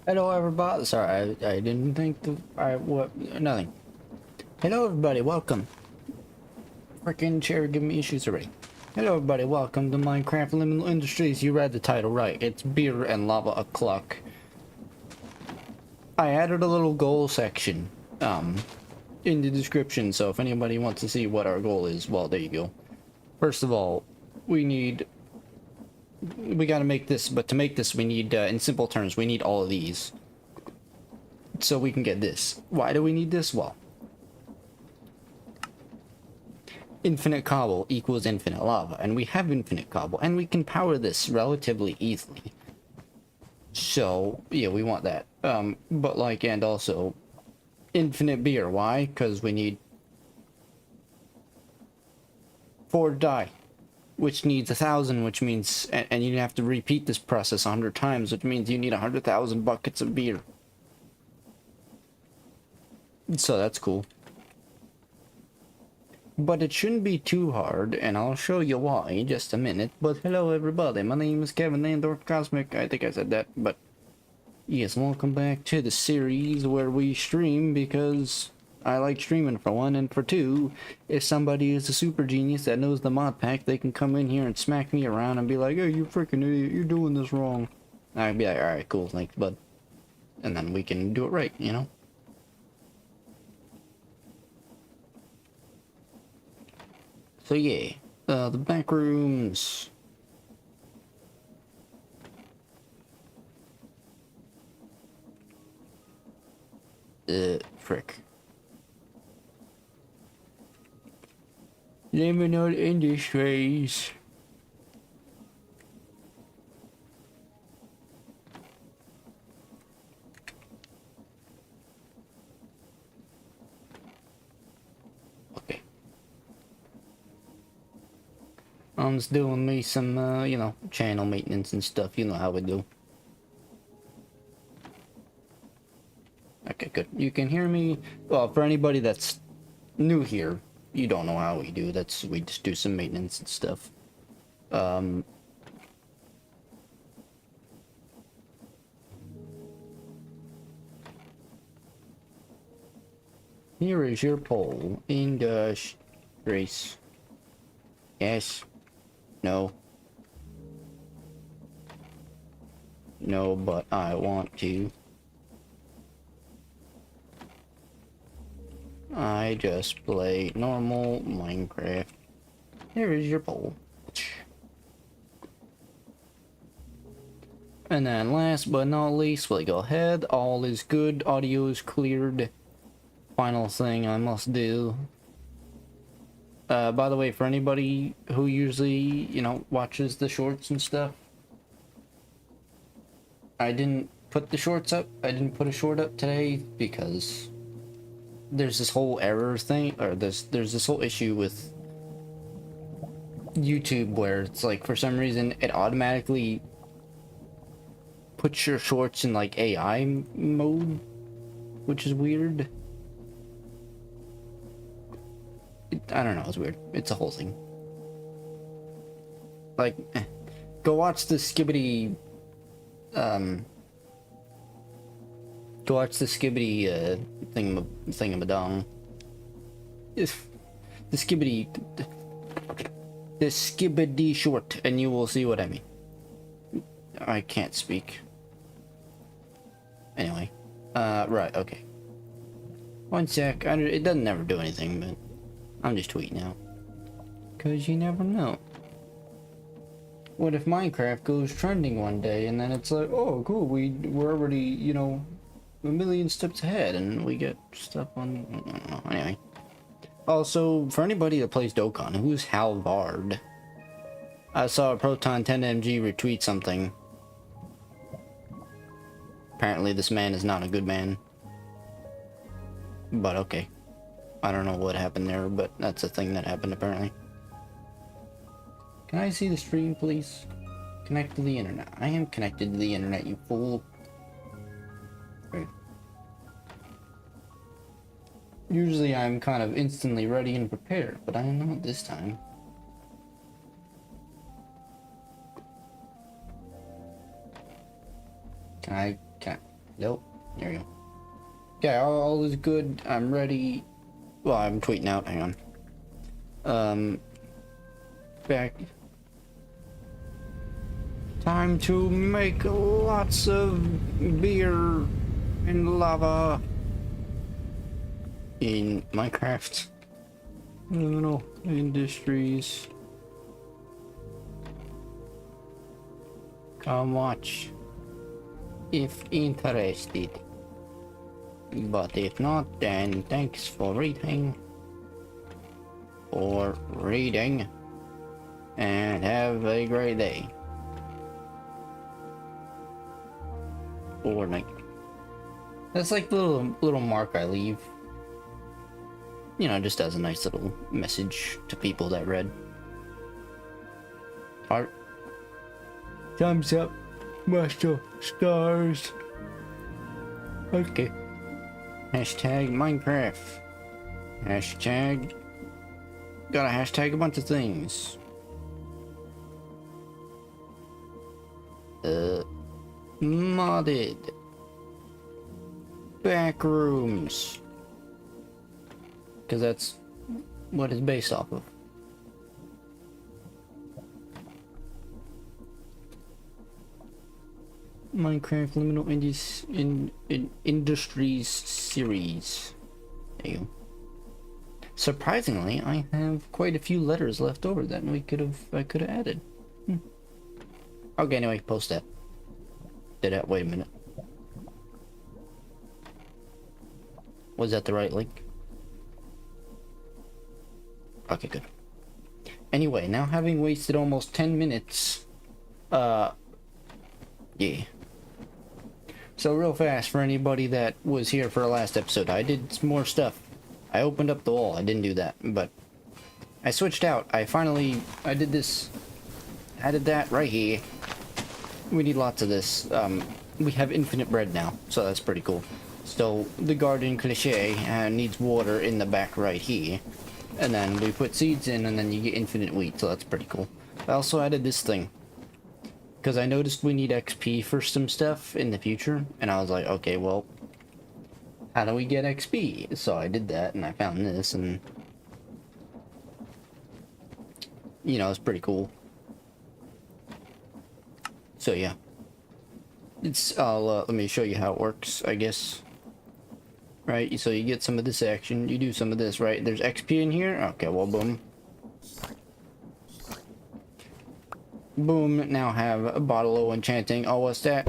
Hello, everybody. Sorry, I didn't think to. What? Nothing. Hello, everybody. Welcome. Freaking chair giving me issues already. Hello, everybody. Welcome to Minecraft Liminal Industries. You read the title right. It's beer and lava o'clock. I added a little goal section, in the description. So if anybody wants to see what our goal is, well, there you go. First of all, we gotta make this, but to make this, we need, in simple terms, we need all of these. So we can get this. Why do we need this? Well, infinite cobble equals infinite lava, and we have infinite cobble, and we can power this relatively easily. So, yeah, we want that. But like, and also, infinite beer. Why? Because we need 4 dye, which needs 1,000, which means, and you have to repeat this process 100 times, which means you need 100,000 buckets of beer. So that's cool. But it shouldn't be too hard, and I'll show you why in just a minute. But hello everybody, my name is Kevin Landorf Cosmic. I think I said that, but yes, welcome back to the series where we stream, because I like streaming for one, and for two, if somebody is a super genius that knows the mod pack, they can come in here and smack me around and be like, "Oh, you freaking idiot, you're doing this wrong." I'd be like, "Alright, cool, thanks, bud." And then we can do it right, you know? So yeah, the Backrooms. Frick. Liminal Industries. Okay. I'm just doing me some, you know, channel maintenance and stuff. You know how we do. Okay, good. You can hear me. Well, for anybody that's new here, you don't know how we do. We just do some maintenance and stuff. Here is your poll. Grace. Yes. No. No, but I want to. I just play normal Minecraft. Here is your poll. And then last but not least, we go ahead. All is good. Audio is cleared. Final thing I must do. By the way, for anybody who usually, you know, watches the shorts and stuff, I didn't put the shorts up. I didn't put a short up today because there's this whole error thing, or there's this whole issue with YouTube where it's like, for some reason, it automatically puts your shorts in like AI mode, which is weird. I don't know, it's weird. It's a whole thing. Like, go watch the skibbity, thingamadong. The skibbity short, and you will see what I mean. I can't speak. Anyway, right, okay. One sec, it doesn't ever do anything, but I'm just tweeting out. Cause you never know. What if Minecraft goes trending one day, and then it's like, oh cool, we're already, you know, a million steps ahead, and we get stuff on, I don't know, anyway. Also, for anybody that plays Dokkan, who's Halvard? I saw a Proton 10MG retweet something. Apparently this man is not a good man. But okay. I don't know what happened there, but that's a thing that happened apparently. Can I see the stream, please? Connect to the internet. I am connected to the internet, you fool. Right. Usually I'm kind of instantly ready and prepared, but I am not this time. Can Nope. There we go. Okay, all is good. I'm ready. Well, I'm tweeting out. Hang on. Back. Time to make lots of beer and lava in Minecraft. Liminal Industries. Come watch if interested. But if not, then thanks for reading. And have a great day. Or night. That's like the little mark I leave. You know, just as a nice little message to people that read. Heart. Thumbs up. Master stars. Okay. Hashtag Minecraft. Hashtag. Gotta hashtag a bunch of things. Modded. Backrooms. Because that's what it's based off of. Minecraft Liminal Industries series. There you go. Surprisingly, I have quite a few letters left over that I could have added. Okay, anyway, post that. Did that? Wait a minute. Was that the right link? Okay, good. Anyway, now having wasted almost 10 minutes, yeah. So real fast, for anybody that was here for the last episode, I did some more stuff. I opened up the wall. I didn't do that, but I switched out. I did this, added that right here. We need lots of this. We have infinite bread now, so that's pretty cool. So the garden cliche needs water in the back right here. And then we put seeds in, and then you get infinite wheat, so that's pretty cool. I also added this thing, because I noticed we need XP for some stuff in the future, and I was like, okay, well, how do we get XP? So I did that, and I found this, and you know, it's pretty cool. So yeah, let me show you how it works, I guess. Right, so you get some of this action, you do some of this, right? There's XP in here. Okay, well, boom. Boom, now have a bottle of enchanting. Oh, what's that?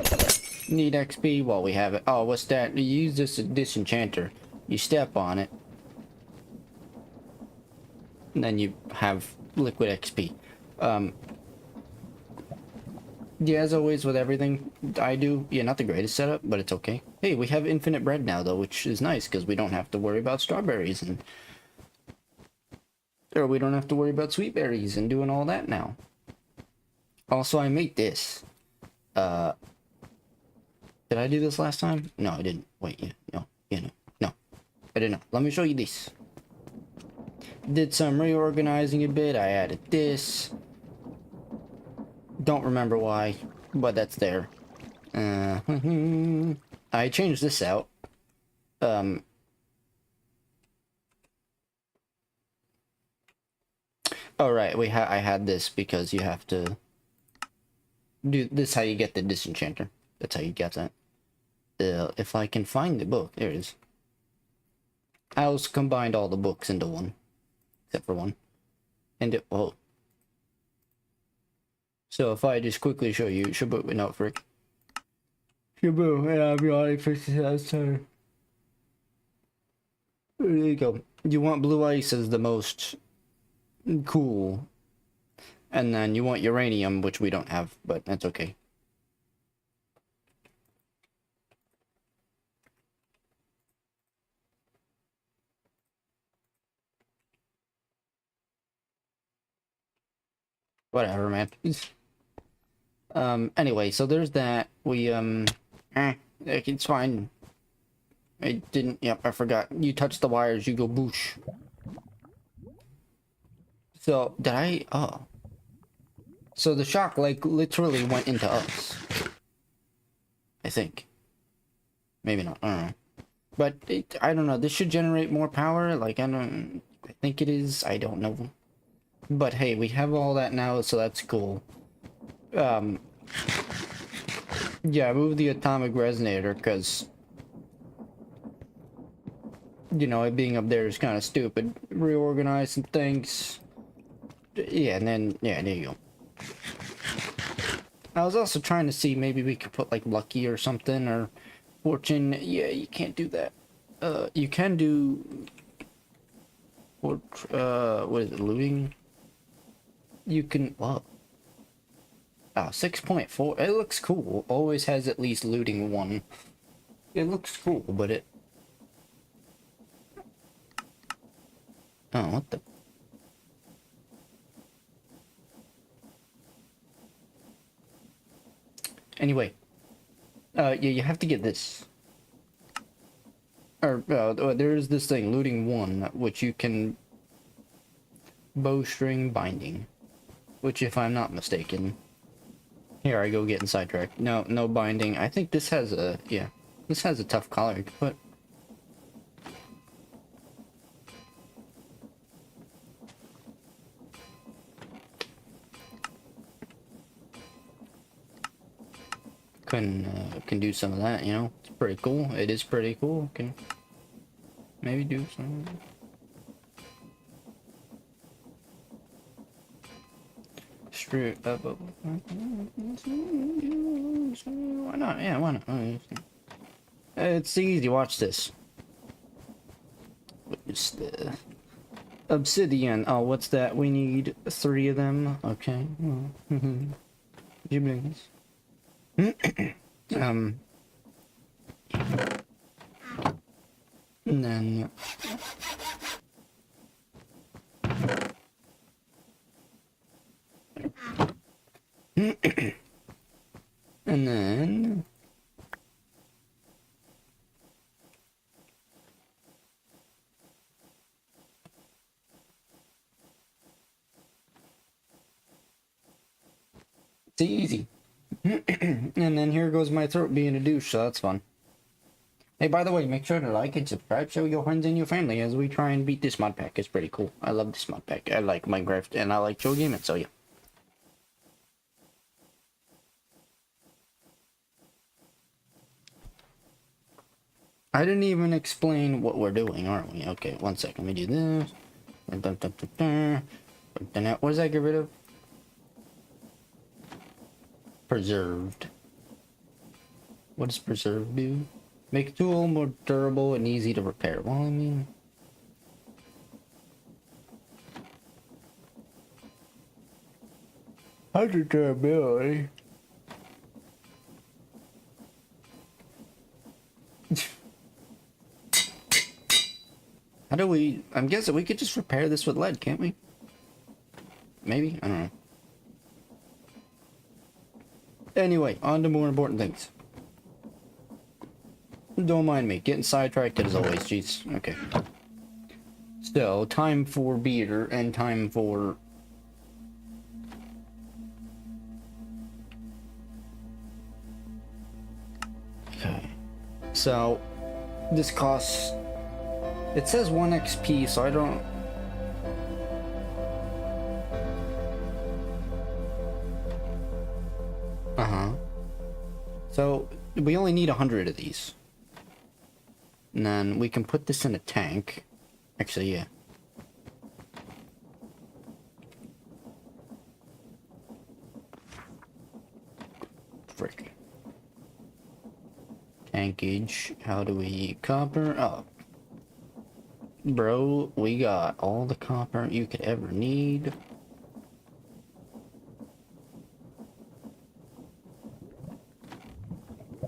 Need XP? Well, we have it. Oh, what's that? You use this disenchanter. You step on it. And then you have liquid XP. Yeah, as always with everything I do, yeah, not the greatest setup, but it's okay. Hey, we have infinite bread now, though, which is nice, because we don't have to worry about strawberries, or we don't have to worry about sweet berries and doing all that now. Also, I made this. Did I do this last time? No, I didn't. Wait, no, I did not. Let me show you this. Did some reorganizing a bit. I added this. Don't remember why, but that's there. I changed this out. Oh right, I had this because you have to do this. How you get the disenchanter? That's how you get that. If I can find the book, there it is. I also combined all the books into one, except for one, and it. Oh. So if I just quickly show you, Shabu, no, frick. Shabu, and I'll be already fixed it last time. There you go. You want blue ice as the most cool. And then you want uranium, which we don't have, but that's okay. Whatever, man. Anyway, so there's that. We, it's fine. I didn't, yep, I forgot. You touch the wires, you go boosh. So, did I, oh. So the shock, like, literally went into us. I think. Maybe not. I don't know. But I don't know. This should generate more power. Like, I think it is. I don't know. But hey, we have all that now, so that's cool. Yeah, move the atomic resonator, because, you know, it being up there is kind of stupid. Reorganize some things. Yeah, and then, yeah, there you go. I was also trying to see, maybe we could put, like, lucky or something, or fortune. Yeah, you can't do that. You can do, what is it, looting? You can, well, oh, 6.4, it looks cool. Always has at least looting 1. It looks cool, but it, oh, what the, anyway, yeah, you have to get this. Or, there's this thing, looting 1, which you can bowstring binding, which, if I'm not mistaken, here I go getting sidetracked. No, no binding. I think this has a, yeah, this has a tough collar you can put. Can do some of that, you know. It's pretty cool. It is pretty cool. Can maybe do some. Straight up. Why not? Yeah, why not? It's easy. Watch this. What's the obsidian? Oh, what's that? We need 3 of them. Okay. Giblings. And then and then it's easy. And then here goes my throat being a douche, so that's fun. Hey, by the way, make sure to like and subscribe, show your friends and your family as we try and beat this mod pack. It's pretty cool. I love this mod pack. I like Minecraft and I like Joe Gaming, so yeah. I didn't even explain what we're doing, aren't we? Okay, one second. Let me do this. What does that get rid of? Preserved. What does preserved do? Make a tool more durable and easy to repair. Well, I mean, hydrogen durability. How do we? I'm guessing we could just repair this with lead, can't we? Maybe? I don't know. Anyway, on to more important things. Don't mind me, getting sidetracked as always, jeez. Okay. So, time for beer and time for... Okay. So, this costs... It says 1 XP, so I don't... So, we only need 100 of these. And then we can put this in a tank. Actually, yeah. Frick. Tankage. How do we... Copper? Oh. Bro, we got all the copper you could ever need.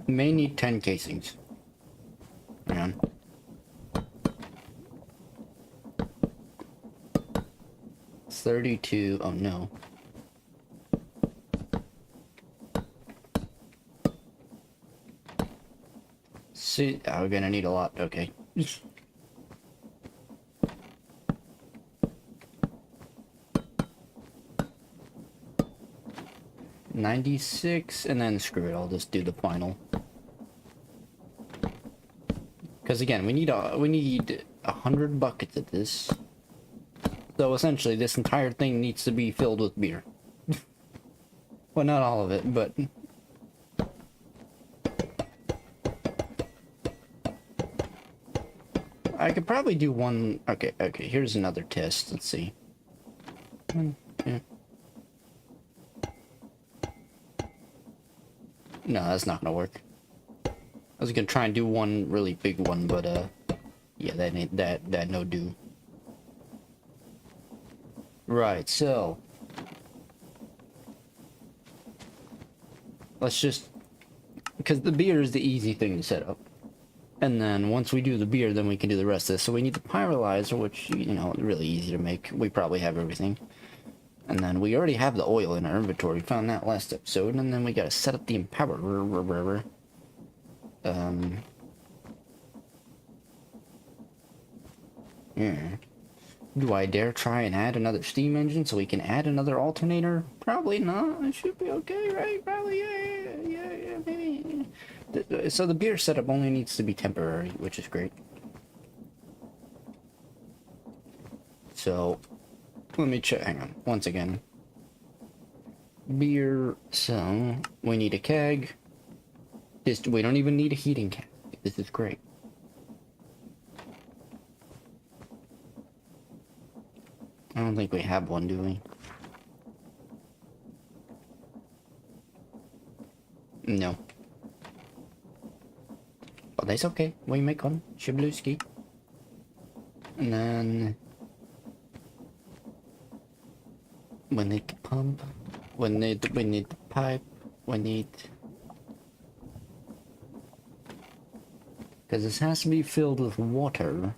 May need 10 casings. Hang on. It's 32. Oh no. See, oh, we're gonna need a lot. Okay. 96, and then screw it, I'll just do the final. Because again, we need 100 buckets of this. So essentially, this entire thing needs to be filled with beer. Well, not all of it, but... I could probably do one... Okay, here's another test. Let's see. Yeah. No, that's not gonna work. I was gonna try and do one really big one, but, yeah, that no do. Right, so... Let's just... Because the beer is the easy thing to set up. And then once we do the beer, then we can do the rest of this. So we need the pyrolyzer, which, you know, really easy to make. We probably have everything. And then we already have the oil in our inventory. We found that last episode. And then we gotta set up the enpowered. Yeah. Do I dare try and add another steam engine so we can add another alternator? Probably not. It should be okay, right? Probably, yeah, maybe. So the beer setup only needs to be temporary, which is great. So, let me check. Hang on. Once again. Beer. So, we need a keg. We don't even need a heating keg. This is great. I don't think we have one, do we? No. But that's okay. We make one. Shabluski. And then... we need the pump. We need the pipe. We need... because this has to be filled with water.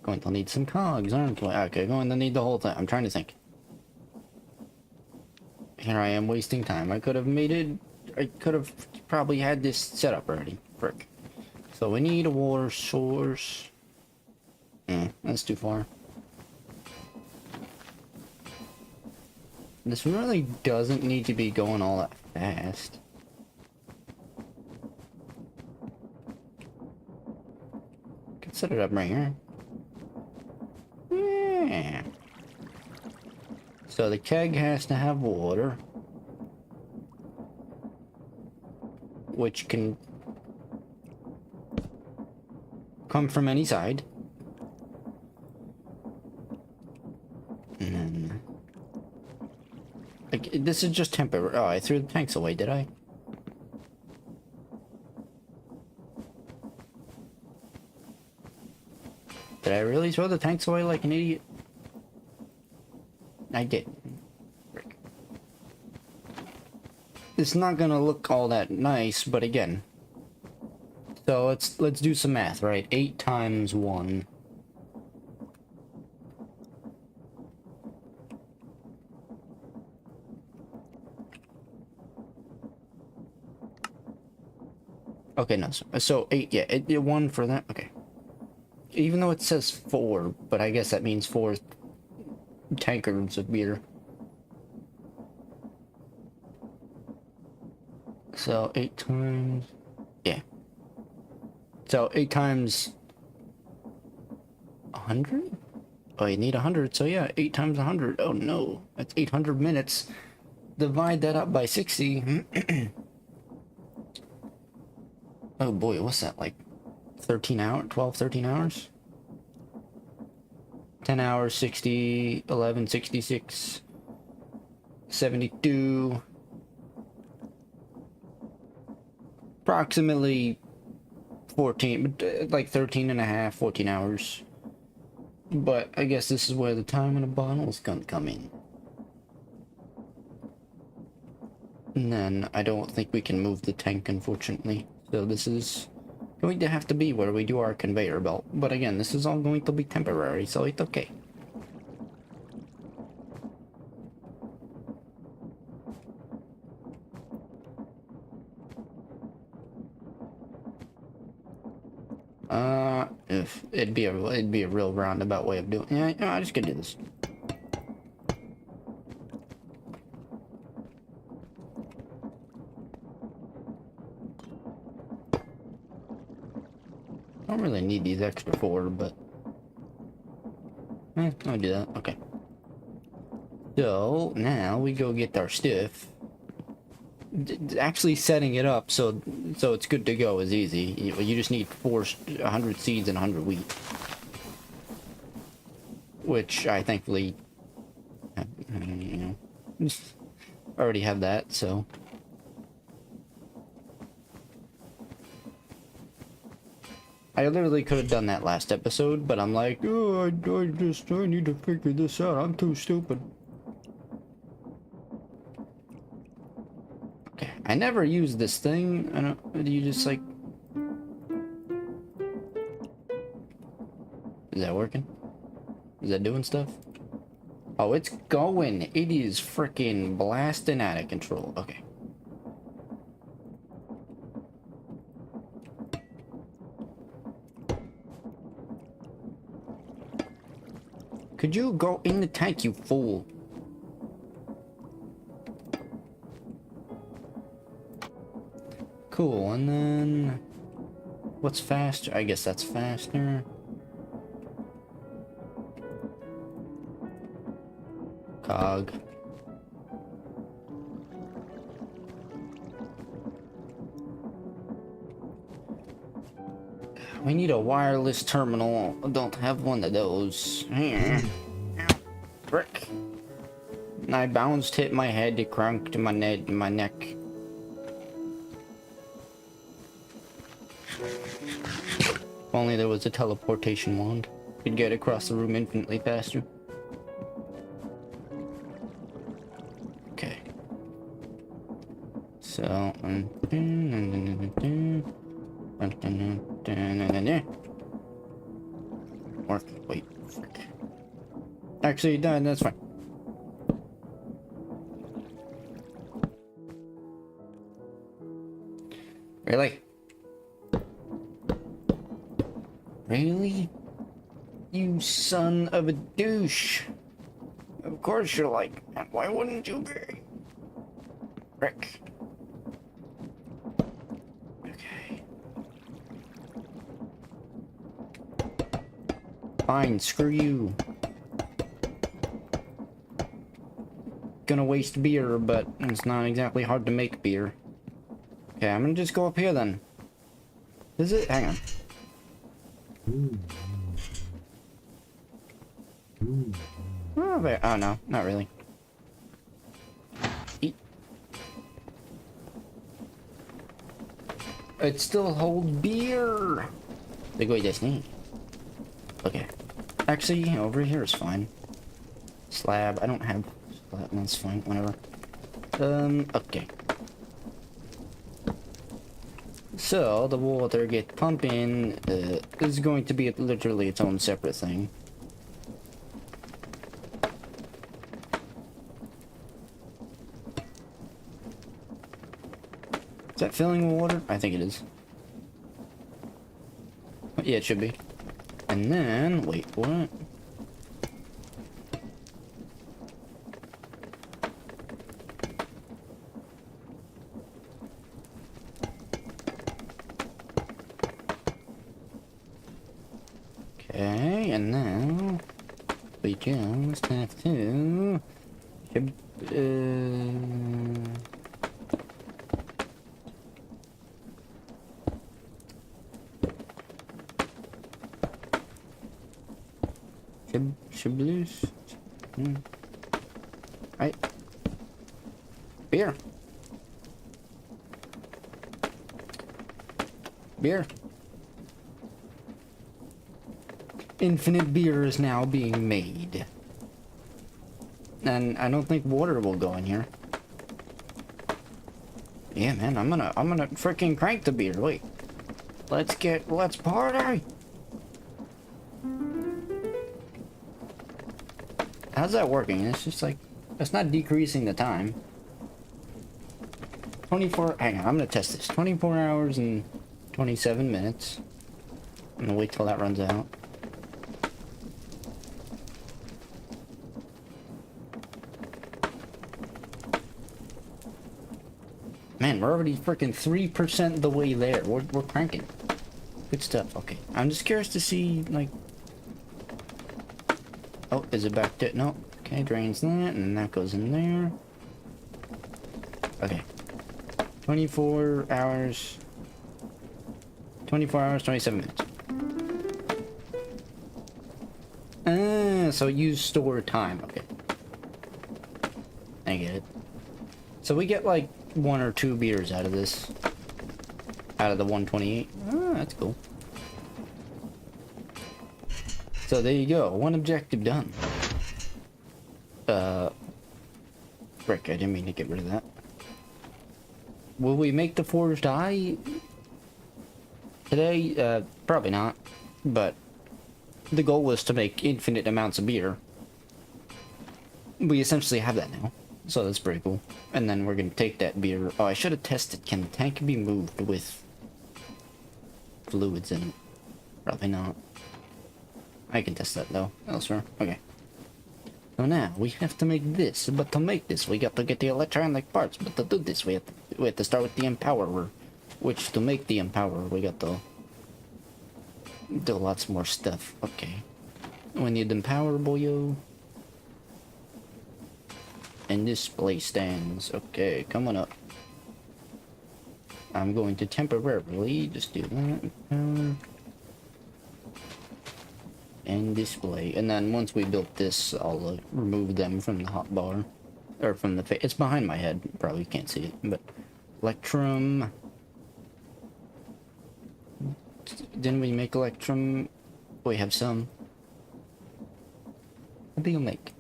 Going to need some cogs, aren't we? Okay, going to need the whole thing. I'm trying to think. Here I am wasting time. I could have probably had this set up already. Frick. So we need a water source. That's too far. This really doesn't need to be going all that fast. Consider that right here. Yeah. So the keg has to have water, which can come from any side. And then, like, this is just temporary. Oh, I threw the tanks away, did I? Did I really throw the tanks away like an idiot? I did. Frick. It's not gonna look all that nice, but again. So let's do some math, right? 8 times 1. Okay, no. So 8, yeah, 1 for that. Okay. Even though it says 4, but I guess that means 4 tankards of beer. So 8 times... yeah. So 8 times... 100? Oh, you need 100, so yeah, 8 times 100. Oh no, that's 800 minutes. Divide that up by 60. Oh boy, what's that, like 13 hours? 12, 13 hours? 10 hours, 60, 11, 66, 72. Approximately 14, like 13 and a half, 14 hours. But I guess this is where the time in a bottle is gonna come in. And then I don't think we can move the tank, unfortunately. So this is going to have to be where we do our conveyor belt. But again, this is all going to be temporary, so it's okay. If it'd be a real roundabout way of doing. Yeah, you know, I just could do this. I don't really need these extra 4, but I'll do that. Okay. So now we go get our stuff. Actually setting it up so it's good to go is easy. You just need 100 seeds and 100 wheat, which I thankfully you know already have that. So I literally could have done that last episode, but I'm like, oh, I need to figure this out. I'm too stupid. I never use this thing. I don't. Do you just like? Is that working? Is that doing stuff? Oh, it's going. It is freaking blasting out of control. Okay. Could you go in the tank, you fool? Cool, and then what's faster? I guess that's faster. Cog. We need a wireless terminal. I don't have one of those. Brick. I bounced, hit my head, it cranked my neck. If only there was a teleportation wand. Could get across the room infinitely faster. Okay. So, work. Wait. Frick. Actually, no, that's fine. Really? Really? You son of a douche. Of course you're like, why wouldn't you be? Rick. Okay. Fine, screw you. Gonna waste beer, but it's not exactly hard to make beer. Okay, I'm gonna just go up here then. Is it? Hang on. Oh, there. Oh no, not really. Eat. It still holds beer. The go destiny. Okay. Actually, over here is fine. Slab. I don't have slab. That's fine. Whatever. Okay. So the water get pumping is going to be literally its own separate thing. Is that filling with water? I think it is. Yeah, it should be. And then, wait, what? Okay, and now we just have to Shabloosh. Right. Beer. Beer. Infinite beer is now being made. And I don't think water will go in here. Yeah, man, I'm gonna freaking crank the beer. Wait. Let's party. How's that working? It's just like, it's not decreasing the time. 24, hang on, I'm gonna test this. 24 hours and 27 minutes. I'm gonna wait till that runs out. Man, we're already freaking 3% the way there. We're cranking. Good stuff. Okay. I'm just curious to see, like... Oh, is it back to... No. Okay, drains that, and that goes in there. Okay. 24 hours... 24 hours, 27 minutes. So use store time. Okay. I get it. So we get, like, 1 or 2 beers out of this. Out of the 128. Oh, that's cool. So there you go. One objective done. Frick, I didn't mean to get rid of that. Will we make the forged eye today? Probably not. But the goal was to make infinite amounts of beer. We essentially have that now. So that's pretty cool. And then we're gonna take that beer. Oh, I should have tested. Can the tank be moved with fluids in it? Probably not. I can test that though, elsewhere. Okay. So now, we have to make this. But to make this, we got to get the electronic parts. But to do this, we have to start with the enpowered. Which, to make the enpowered, we got to do lots more stuff. Okay. We need empower, boyo. And display stands. Okay, come on up. I'm going to temporarily just do that. And display. And then once we built this, I'll remove them from the hotbar. Or from the face. It's behind my head. Probably can't see it. But electrum. Didn't we make electrum? We have some. What do you make?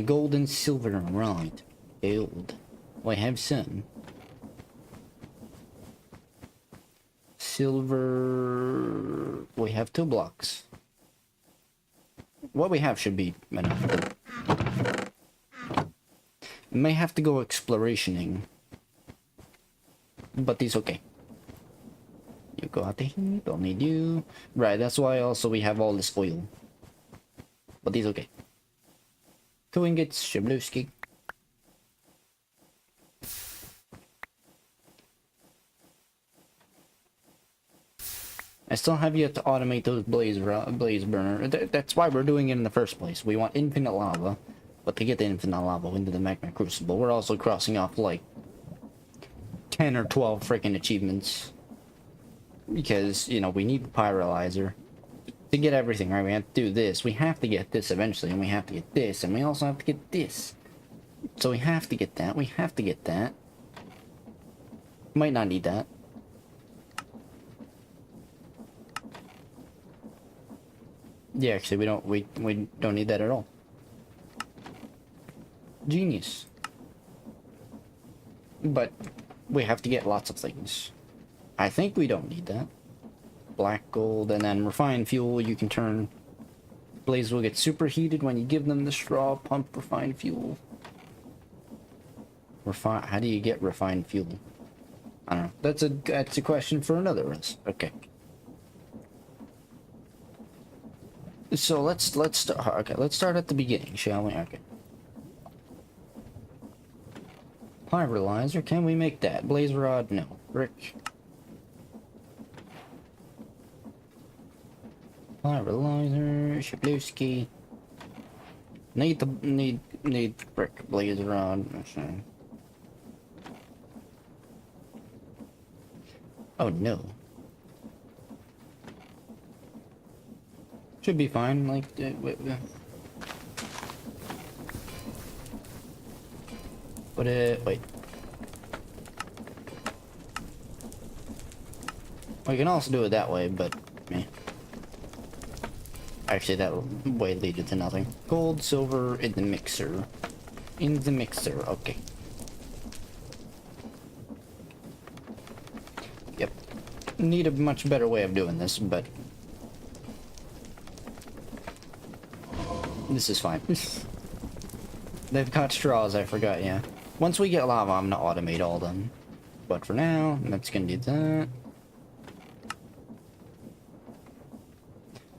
Gold and silver, right. Gold. We have some. Silver... We have 2 blocks. What we have should be enough. May have to go explorationing. But it's okay. You go out there, don't need you. Right, that's why also we have all this oil. But it's okay. Two ingots, Shablowski. I still have yet to automate those blaze burner. That's why we're doing it in the first place. We want infinite lava, but to get the infinite lava into the magma crucible, we're also crossing off like 10 or 12 freaking achievements. Because, you know, we need the pyrolyzer to get everything, right? We have to do this. We have to get this eventually, and we have to get this, and we also have to get this. So we have to get that. We have to get that. Might not need that. Yeah, actually, we don't need that at all. Genius. But we have to get lots of things. I think we don't need that. Black gold, and then refined fuel. You can turn. Blaze will get superheated when you give them the straw pump refined fuel. How do you get refined fuel? I don't know. That's a question for another race. Okay. So let's start. Okay, let's start at the beginning, shall we? Okay. Pyrolyzer, can we make that? Blaze rod, no. Brick. Pyrolyzer, Shablowski. Need brick, blaze rod. Oh no. Should be fine, like, but, wait. We can also do it that way, but, meh. Actually, that way leaded to nothing. Gold, silver, in the mixer. In the mixer, okay. Yep. Need a much better way of doing this, but... this is fine. They've got straws, I forgot, yeah. Once we get lava, I'm gonna automate all of them. But for now, that's gonna do that.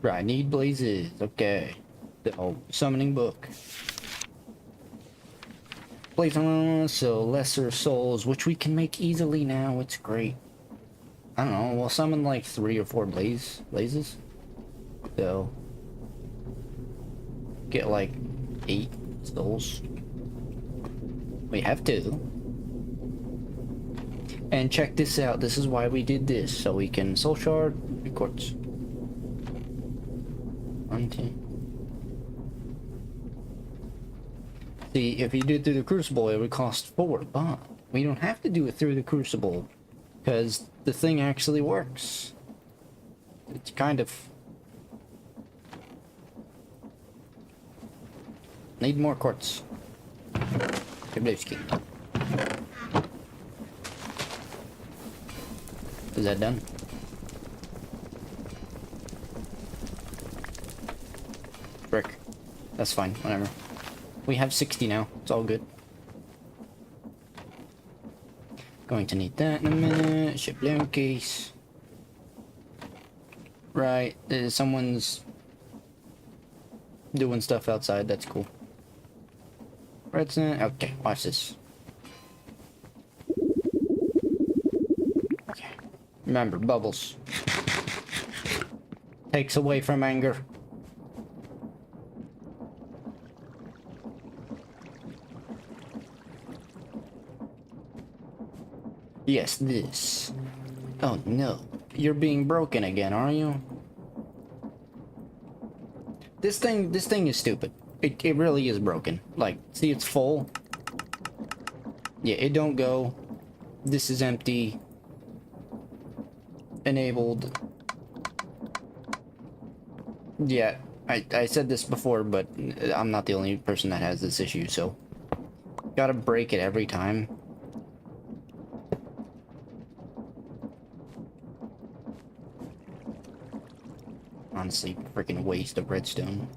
Right, need blazes. Okay. The old summoning book. Blaze on, so lesser souls, which we can make easily now. It's great. I don't know. We'll summon like 3 or 4 blazes. So get like 8 souls. We have 2. And check this out. This is why we did this, so we can soul shard quartz. 1, 2. See, if you do it through the crucible, it would cost 4, but we don't have to do it through the crucible because the thing actually works. It's kind of... Need more quartz. Kablowski. Is that done? Brick. That's fine, whatever. We have 60 now. It's all good. Going to need that in a minute. Shipload case. Right. Someone's doing stuff outside. That's cool. Redstone. Okay, watch this. Okay. Remember, bubbles. Takes away from anger. Yes, this. Oh no. You're being broken again, are you? This thing is stupid. It really is broken. Like, see, it's full. Yeah, it don't go. This is empty. Enabled. Yeah, I said this before, but I'm not the only person that has this issue, so gotta break it every time. Honestly, freaking waste of redstone.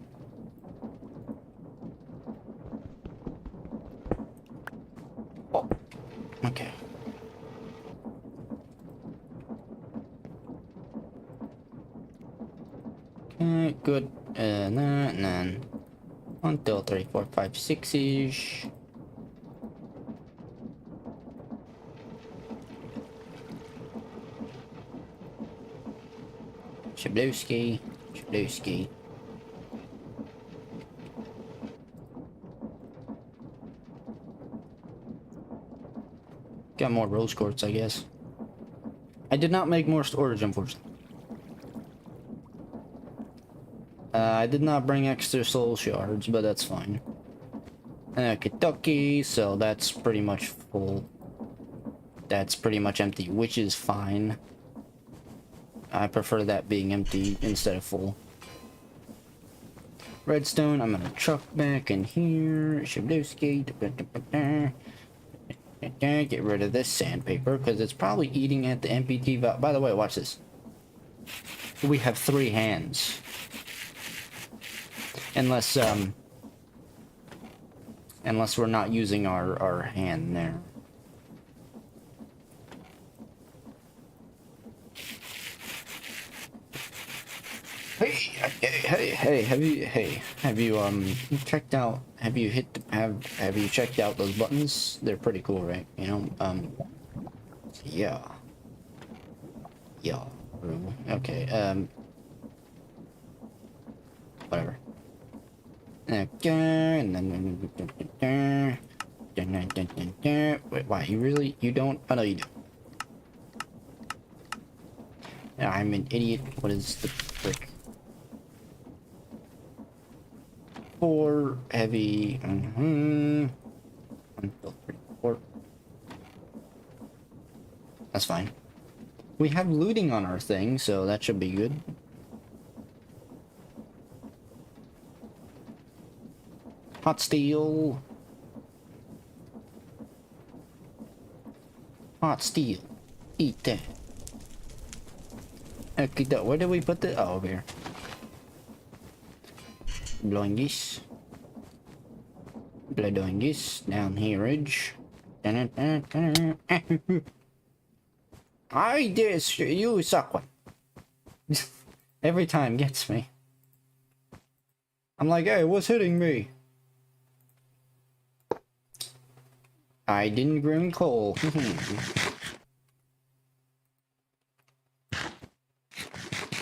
Oh, okay. Okay, good. And then 1, 2, 3, 4, 5, 6 ish. Shablowski. Got more rose quartz, I guess. I did not make more storage, unfortunately. I did not bring extra soul shards, but that's fine. Kentucky, so that's pretty much full. That's pretty much empty, which is fine. I prefer that being empty instead of full. Redstone, I'm gonna chuck back in here. Shablowski. Get rid of this sandpaper because it's probably eating at the MPT valve. By the way, watch this. We have 3 hands. Unless we're not using our hand there. Hey, have you checked out, have you checked out those buttons? They're pretty cool, right? You know, yeah. Okay, whatever. Okay, and then wait, why, you don't? Oh no, you do. Yeah, I'm an idiot. What is the frick? 4 heavy. 1, 2, 3, 4. That's fine. We have looting on our thing, so that should be good. Hot steel. Hot steel. Eat that. Okay, where did we put the... Oh, over here. Blowing this. Blowing this. Down here, ridge. I this. You suck one. Every time gets me. I'm like, hey, what's hitting me? I didn't bring coal.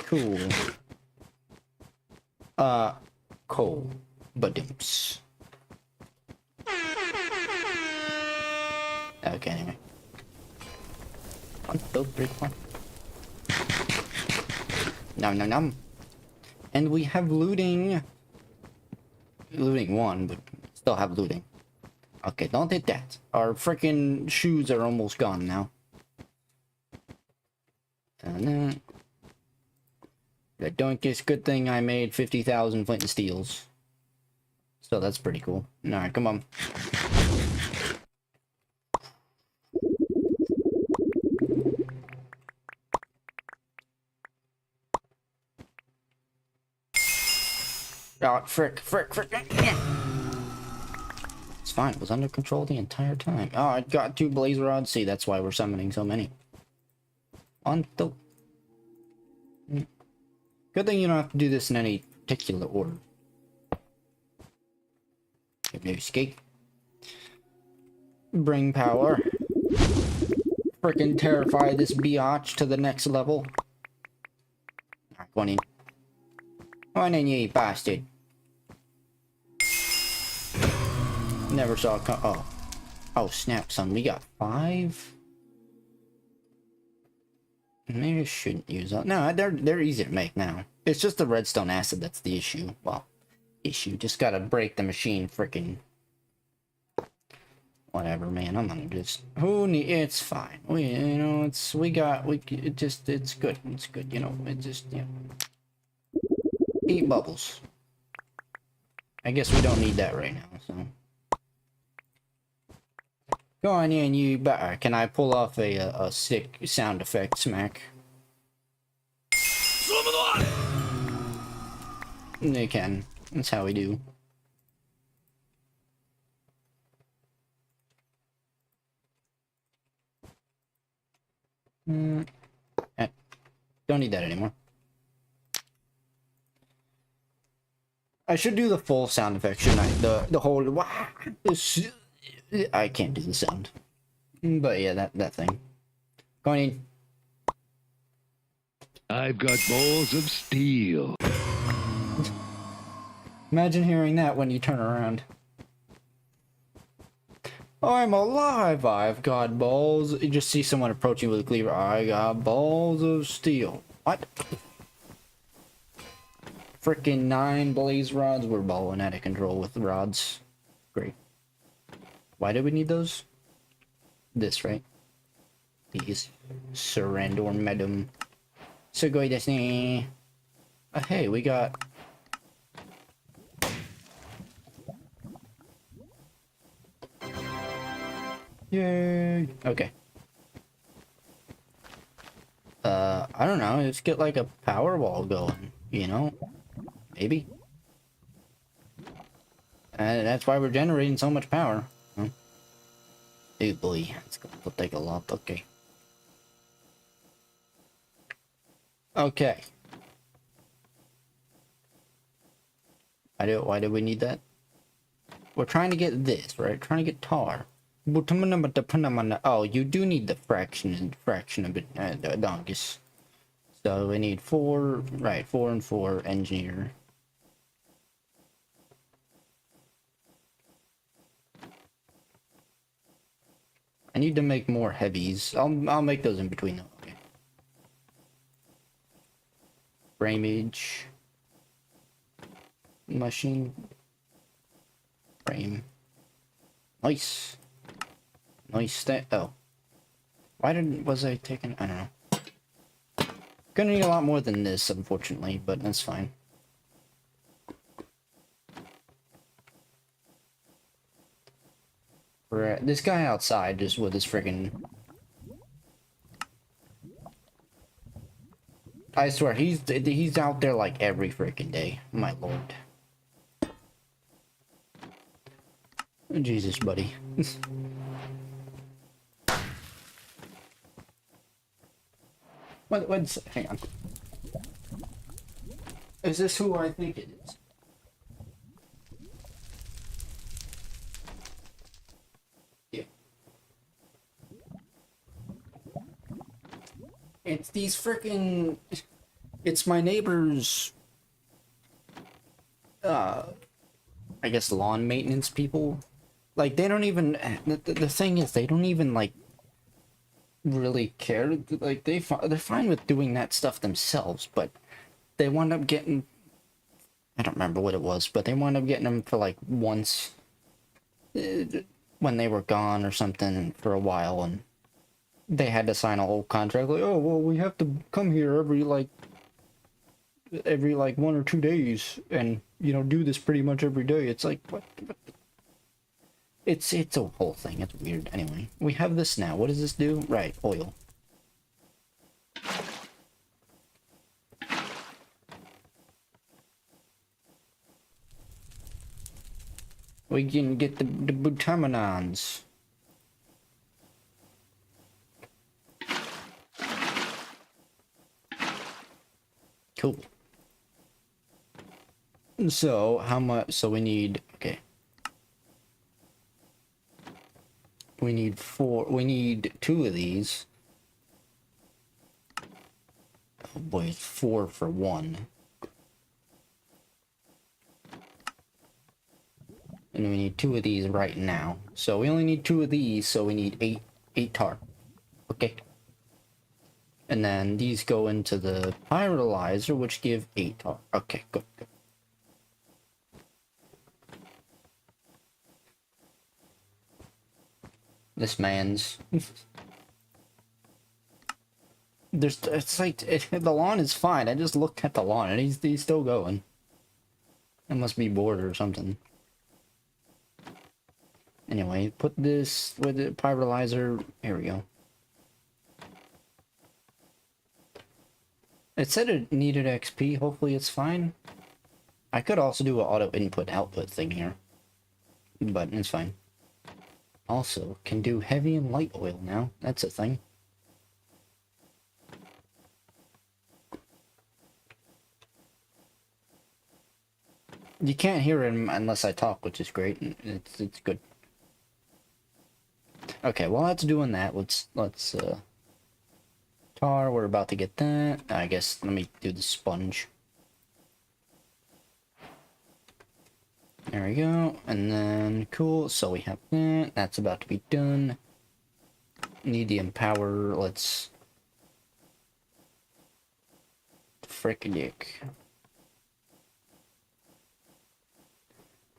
Cool. Coal. Badumps. Okay, anyway. 1, 2, 3, 4. Nom nom nom. And we have looting. Looting 1, but still have looting. Okay, don't hit that. Our freaking shoes are almost gone now. The doink is good thing I made 50,000 flint and steels. So that's pretty cool. Alright, come on. Oh, frick. It's fine. It was under control the entire time. Oh, I got 2 blaze rods. See, that's why we're summoning so many. 1, 2. Good thing you don't have to do this in any particular order. New skate. Bring power. Frickin' terrify this biatch to the next level. Alright, go on in. Go on in, you bastard. Never saw it come. Oh. Oh, snap, son. We got 5? Maybe I shouldn't use that. No, they're easy to make now. It's just the redstone acid that's the issue. Well, just gotta break the machine frickin'. Whatever, man. I'm gonna just. It's fine. It's good. It's good. Eat bubbles. I guess we don't need that right now, so. Go on in, you better. Can I pull off a sick sound effect smack? They can. That's how we do. Don't need that anymore. I should do the full sound effect, shouldn't I? The whole. I can't do the sound. But yeah, that thing. Going in. I've got balls of steel. Imagine hearing that when you turn around. I'm alive! I've got balls. You just see someone approaching with a cleaver. I got balls of steel. What? Frickin' 9 blaze rods. We're balling out of control with the rods. Great. Why do we need those? This, right? These. Surrender, madam. Sugoi desu ne. Hey, we got... Yay! Okay. I don't know. Let's get like a power wall going, Maybe. That's why we're generating so much power. Huh? Oh boy, it's gonna take a lot. Okay. Okay. Why do we need that? We're trying to get this, right? Trying to get tar. Oh, you do need the fraction of it, donkus. So we need 4, right? 4 and 4 engineer. I need to make more heavies. I'll make those in between them. Okay. Frameage. Machine. Frame. Nice. Nice. Oh. Was I taking? I don't know. Gonna need a lot more than this, unfortunately, but that's fine. This guy outside just with his friggin'... I swear, he's out there like every freaking day. My lord. Jesus, buddy. Hang on. Is this who I think it is? It's these freaking. It's my neighbor's. I guess lawn maintenance people. Like they don't even. The thing is, they don't even like. Really care. Like they're fine with doing that stuff themselves, but they wound up getting. I don't remember what it was, but they wound up getting them for like once. When they were gone or something for a while, and they had to sign a whole contract like, oh well, we have to come here every like 1 or 2 days and do this pretty much every day. It's like what? It's a whole thing. It's weird. Anyway, we have this now. What does this do? Right, oil. We can get the butaminons. Cool. So, how much? So we need, okay. We need 2 of these. Oh boy, it's 4 for 1. And we need 2 of these right now. So we only need 2 of these, so we need 8 tar. Okay. And then these go into the pyrolyzer, which give 8 tar. Okay, good. This man's. It's like the lawn is fine. I just looked at the lawn and he's still going. It must be bored or something. Anyway, put this with the pyrolyzer. Here we go. It said it needed XP. Hopefully it's fine. I could also do an auto input output thing here, but it's fine. Also, can do heavy and light oil now. That's a thing. You can't hear him unless I talk, which is great. It's good. Okay, while that's doing that, let's tar, we're about to get that. I guess let me do the sponge. There we go, and then cool, so we have that. That's about to be done. Need the empower, let's frick-a-dick.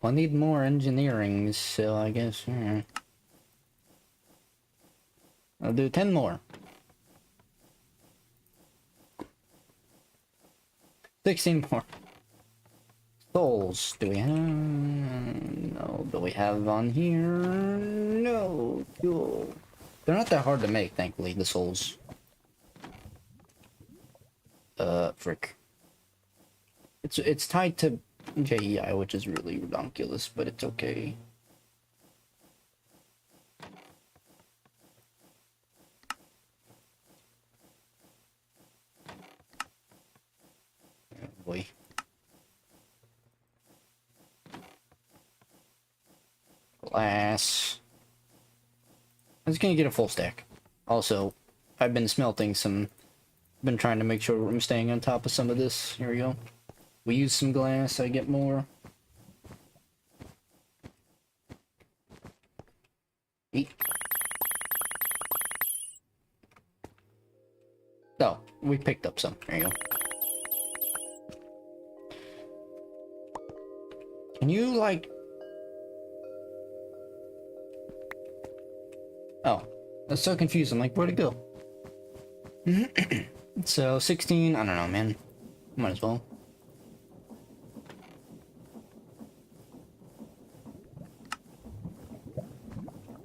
Well, I need more engineering, so I guess, I'll do 10 more. 16 more. Souls, do we have? No. Do we have on here? No. Cool. They're not that hard to make, thankfully, the souls. Frick. It's tied to JEI, which is really ridiculous, but it's okay. Oh boy. Glass. I'm just gonna get a full stack. Also, I've been smelting some. Been trying to make sure I'm staying on top of some of this. Here we go. We use some glass, I get more. Eat. Oh, we picked up some. There you go. Can you, like... Oh, that's so confused. I'm like, where'd it go? So, 16, I don't know, man. Might as well.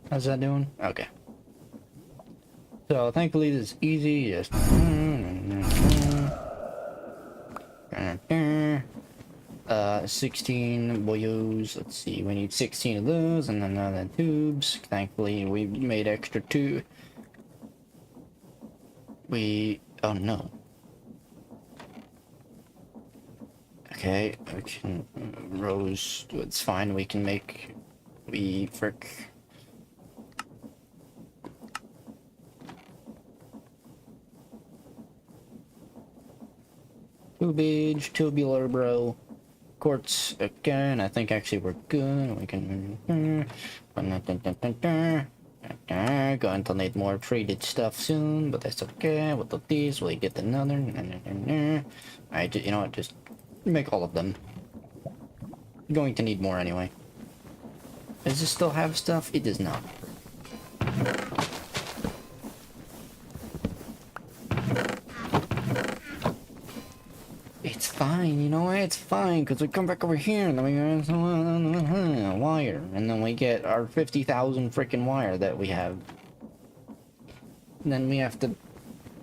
How's that doing? Okay. So, thankfully this is easy, just... 16 boyos, let's see, we need 16 of those, and then the tubes. Thankfully, we made extra 2. Oh no. Okay, we can, rows, it's fine, we can make, frick. Tubage, tubular, bro. Quartz again. I think actually we're good. We can going to need more treated stuff soon, but that's okay. With these, we get another. You know what? Just make all of them. Going to need more anyway. Does this still have stuff? It does not. It's fine, you know what? It's fine, because we come back over here, and then we go wire, and then we get our 50,000 freaking wire that we have. And then we have to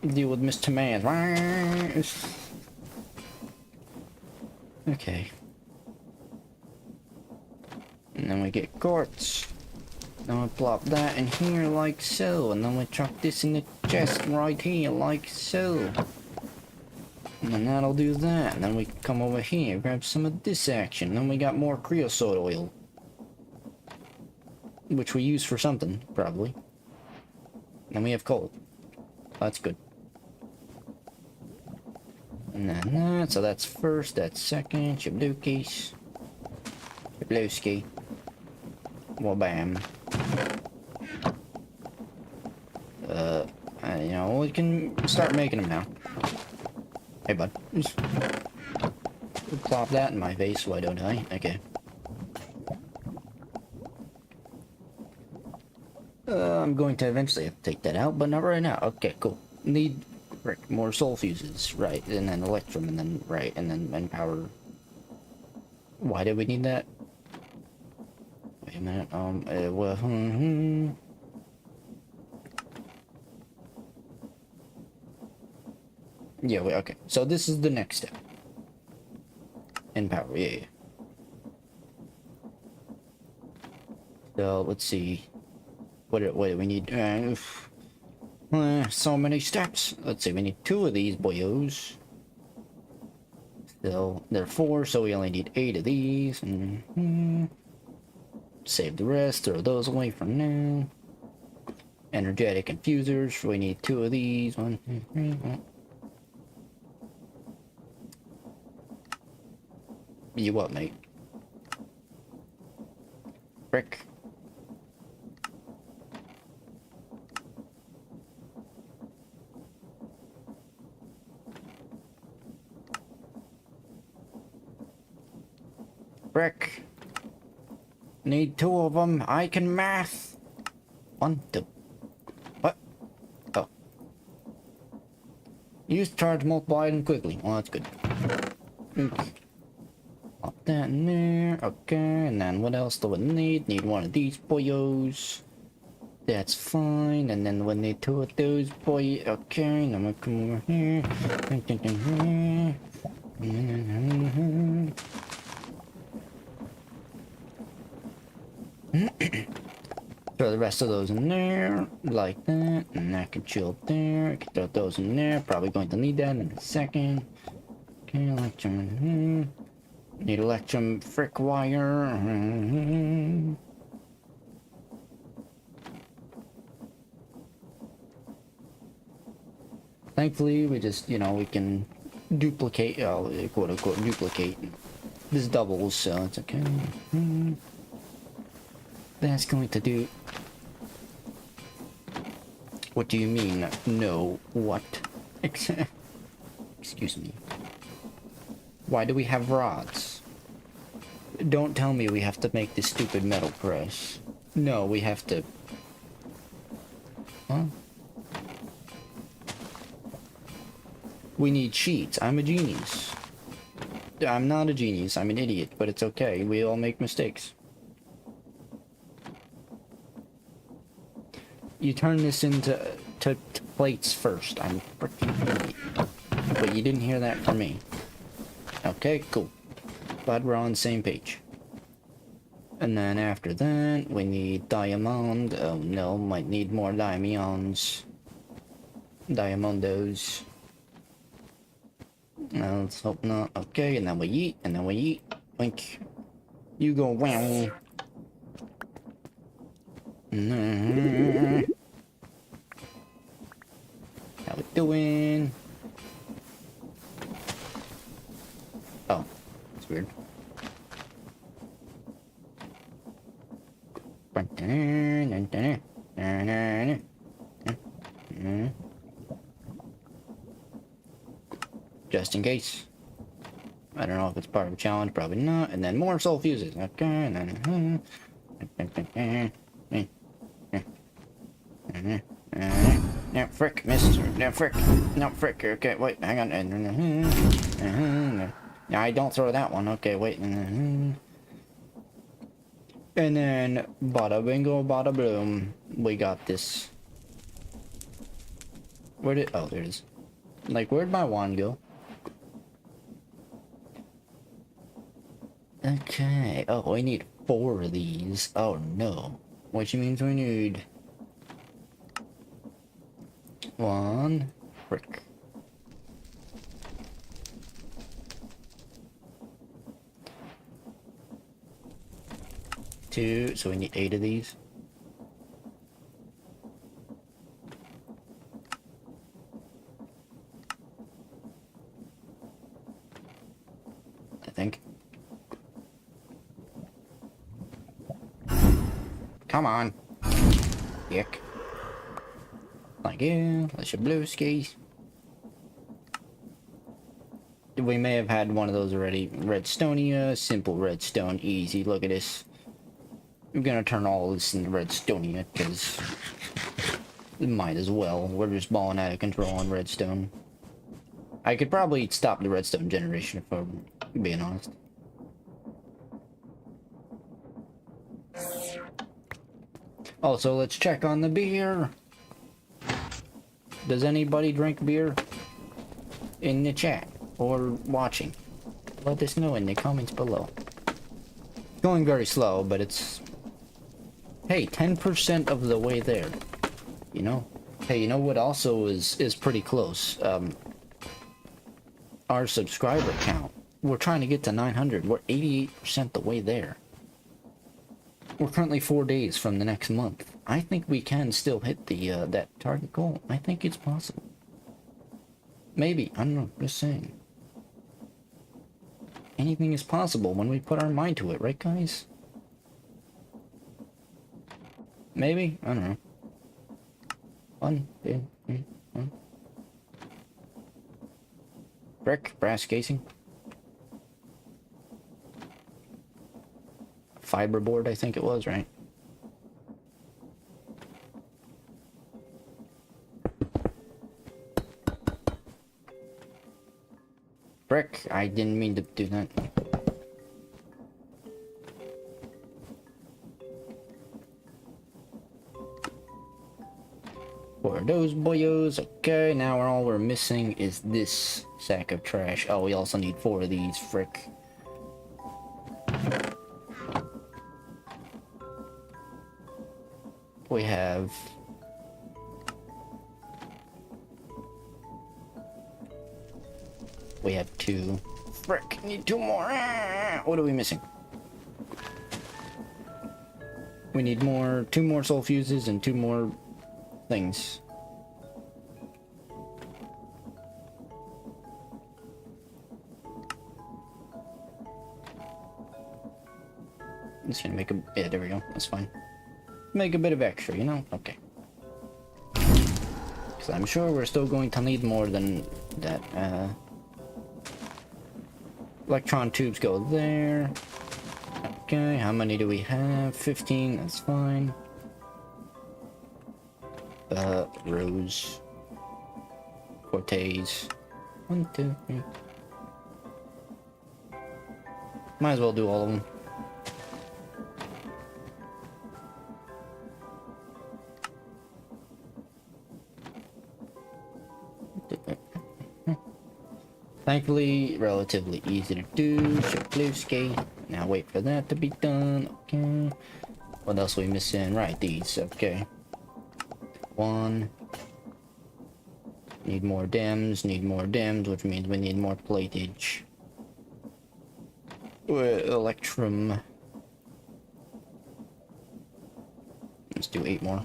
deal with Mr. Man. Okay. And then we get quartz. Then we plop that in here like so, and then we chuck this in the chest right here like so. And then that'll do that. And then we come over here, grab some of this action. Then we got more creosote oil. Which we use for something, probably. And we have coal. That's good. And then that, so that's first, that's second. Shablookies. Shablowski. Well, bam. You know, we can start making them now. Hey, bud. Just plop that in my face, why don't I? Okay. I'm going to eventually have to take that out, but not right now. Okay, cool. Need more soul fuses, right, and then electrum, and then, right, and then enpowered. Why did we need that? Wait a minute, well, yeah, wait, okay. So this is the next step. Empower, yeah. So let's see. What do we need? So many steps. Let's see. We need 2 of these boyos. So there are 4, so we only need 8 of these. Save the rest. Throw those away for now. Energetic infusers. We need 2 of these. 1, 2, 3. 1. You what, mate? Brick. Brick. Need 2 of them. I can math. 1, 2. What? Oh. Use charge multiply item quickly. Well, that's good. Pop that in there. Okay, and then what else do we need? Need 1 of these boyos. That's fine. And then we need 2 of those boy. Okay, and then we come over here. Throw the rest of those in there, like that, and that can chill there. I can throw those in there. Probably going to need that in a second. Okay, electrum in here. Need electrum frick wire. Thankfully, we just, you know, we can duplicate, quote unquote, duplicate. This doubles, so it's okay. That's going to do. What do you mean? No, what? Excuse me. Why do we have rods? Don't tell me we have to make this stupid metal press. No, we have to. Huh? We need sheets. I'm a genius. I'm not a genius. I'm an idiot, but it's okay. We all make mistakes. You turn this into to plates first. I'm freaking idiot. But you didn't hear that from me. Okay, cool. But we're on the same page. And then after that, we need diamond. Oh no, might need more diamonds. Diamondos. No, let's hope not. Okay, and then we eat, and then we eat. Wink. You go wow. How we doing? Just in case. I don't know if it's part of a challenge, probably not. And then more soul fuses. Okay, and then... No, frick, missed. No, frick. No, frick. Okay, wait, hang on. No, I don't throw that one. Okay, wait. And then, bada bingo, bada bloom. We got this. Where did... Oh, there it is. Like, where'd my wand go? Okay. Oh, we need 4 of these. Oh, no. Which means we need... 1. Frick. 2. So we need 8 of these. I think. Come on. Yuck. Thank you. That's your blue skis. We may have had one of those already. Redstonia, simple redstone, easy. Look at this. I'm gonna turn all this into redstonia because might as well. We're just balling out of control on redstone. I could probably stop the redstone generation if I'm being honest. Also, let's check on the beer. Does anybody drink beer? In the chat or watching? Let us know in the comments below. It's going very slow, but it's... Hey, 10% of the way there. You know? Hey, you know what also is pretty close? Our subscriber count. We're trying to get to 900. We're 88% the way there. We're currently 4 days from the next month. I think we can still hit the that target goal. I think it's possible. Maybe. I don't know. Just saying. Anything is possible when we put our mind to it, right, guys? Maybe? I don't know. 1, 2, 3, 1. Brick, brass casing. Fiberboard, I think it was, right? Brick, I didn't mean to do that. For those boyos, okay, now all we're missing is this sack of trash. Oh, we also need 4 of these, frick. We have... We have 2. Frick, need 2 more. Ah, what are we missing? We need more, 2 more soul fuses and 2 more things. I'm just gonna make a... Yeah, there we go. That's fine. Make a bit of extra, you know? Okay. Because I'm sure we're still going to need more than that. Electron tubes go there. Okay, how many do we have? 15, that's fine. Rose. Cortez. 1, 2, 3. Might as well do all of them. Thankfully, relatively easy to do. Shaplewski. Now wait for that to be done. Okay. What else are we missing? Right, these. Okay. 1. Need more DEMs. Need more DEMs, which means we need more platage. Electrum. Let's do 8 more.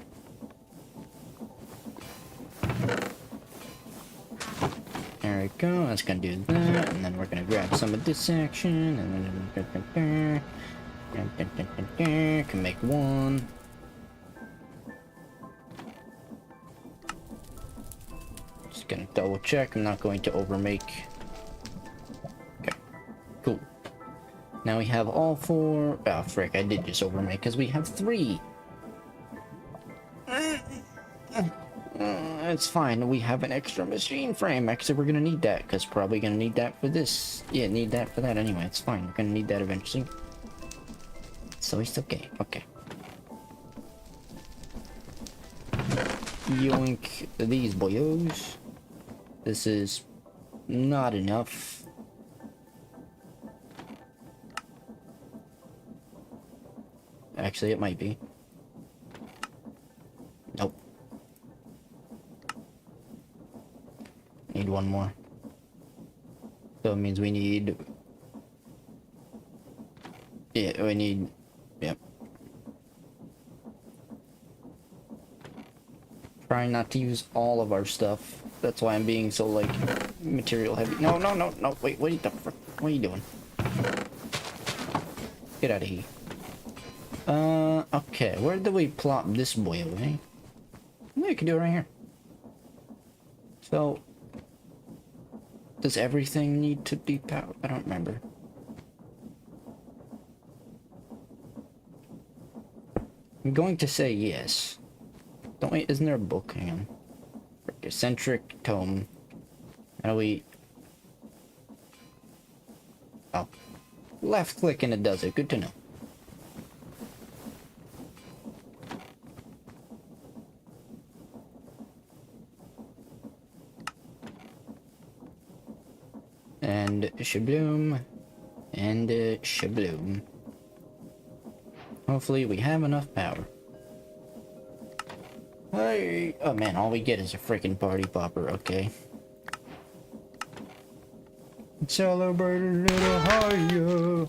There we go, that's gonna do that, and then we're gonna grab some of this action, and then can make 1. Just gonna double check. I'm not going to overmake. Okay, cool. Now we have all 4. Oh, frick, I did just overmake because we have 3. It's fine. We have an extra machine frame. Actually, we're gonna need that because probably gonna need that for this. Yeah, need that for that anyway. It's fine. We're gonna need that eventually. So it's okay. Okay. Yoink these boyos. This is not enough. Actually, it might be. Nope. Need one more. So it means we need... Yeah, we need... Yep. Trying not to use all of our stuff. That's why I'm being so, like, material heavy. No, no, no, no. Wait, what the frick? What are you doing? Get out of here. Okay. Where do we plop this boy away? We can do it right here. So... Does everything need to be powered? I don't remember. I'm going to say yes. Don't wait, isn't there a book? Hang on. Eccentric tome. How do we... Oh. Left click and it does it. Good to know. And shabloom. And shabloom. Hopefully we have enough power. Hey! Oh man, all we get is a freaking party popper, okay. Celebrate a little higher.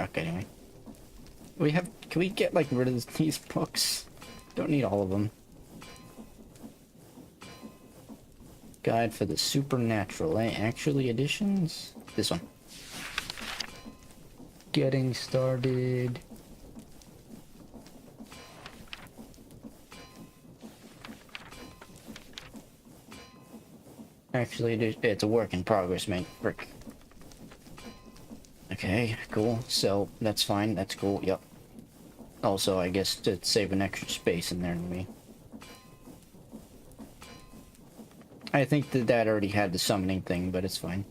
Okay, anyway. Can we get like rid of these books? Don't need all of them. Guide for the Supernatural, actually editions? This one. Getting started. Actually, it's a work in progress, mate. Frick. Okay, cool. So, that's fine. That's cool. Yep. Also, I guess to save an extra space in there to me. I think that already had the summoning thing, but it's fine.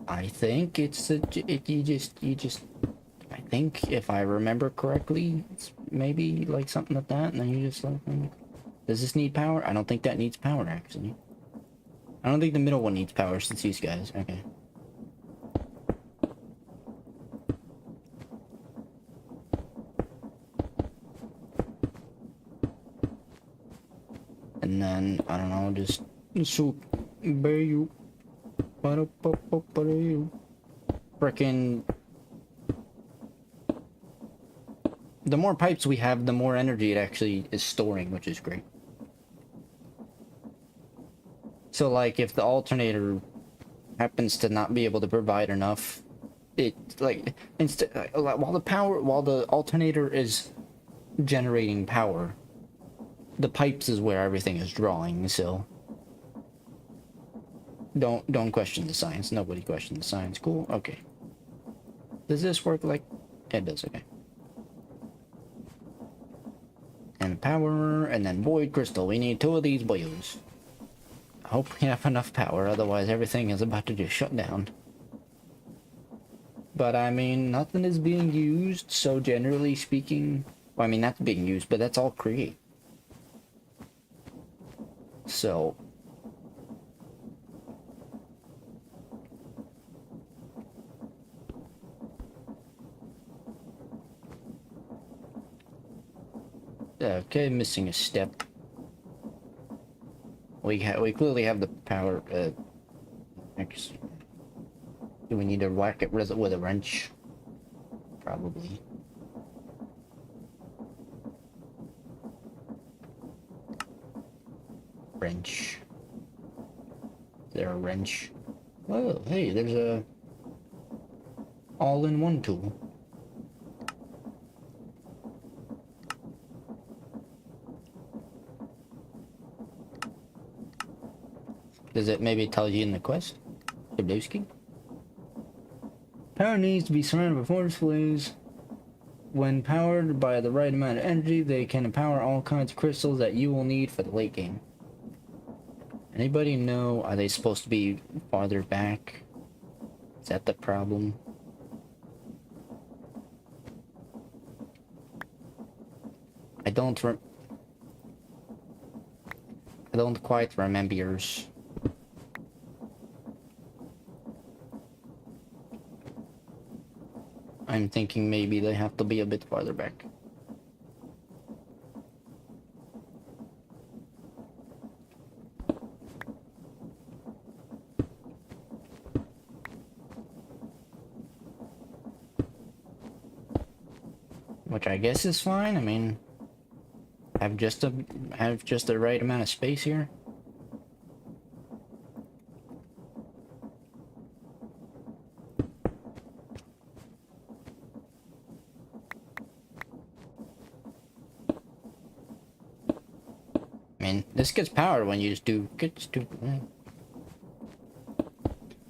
I think it's you just I think if I remember correctly, it's maybe like something like that, and then you just like, does this need power? I don't think that needs power, actually. I don't think the middle one needs power since these guys. Okay. And then, I don't know, just soup. Frickin'. The more pipes we have, the more energy it actually is storing, which is great. So, like, if the alternator happens to not be able to provide enough, it, like, while the alternator is generating power, the pipes is where everything is drawing, so don't question the science. Nobody questions the science. Cool. Okay. Does this work like it does? Okay. And power, and then void crystal. We need 2 of these boys. I hope we have enough power, otherwise everything is about to just shut down. But I mean, nothing is being used, so generally speaking, well, I mean, that's being used, but that's all create. So, okay, missing a step. We clearly have the power. Do we need to whack it with a wrench? Probably. Wrench. Is there a wrench? Oh, hey, there's a all-in-one tool. Does it maybe tell you in the quest? Dablowski? Power needs to be surrounded by four displays. When powered by the right amount of energy, they can empower all kinds of crystals that you will need for the late game. Anybody know, are they supposed to be farther back? Is that the problem? I don't quite remember yours. I'm thinking maybe they have to be a bit farther back. Which I guess is fine. I mean, have just the right amount of space here. I mean, this gets powered when you just do good stupid.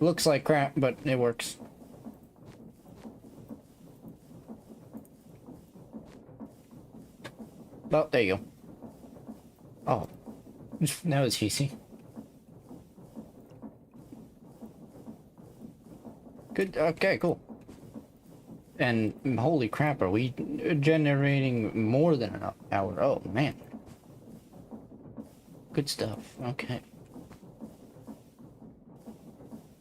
Looks like crap, but it works. Oh, there you go. Oh, that was easy. Good, okay, cool. And holy crap, are we generating more than enough power? Oh, man. Good stuff, okay.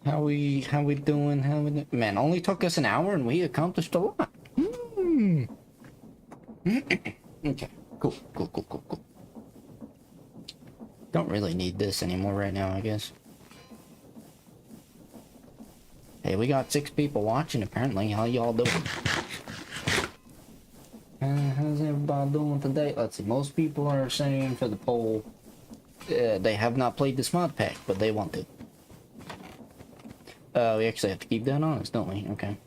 How we doing? Man, only took us an hour and we accomplished a lot. Okay. Cool. Don't really need this anymore right now, I guess. Hey, we got 6 people watching, apparently. How y'all doing? How's everybody doing today? Let's see, most people are saying for the poll, they have not played this mod pack, but they want to. We actually have to keep that honest, don't we? Okay.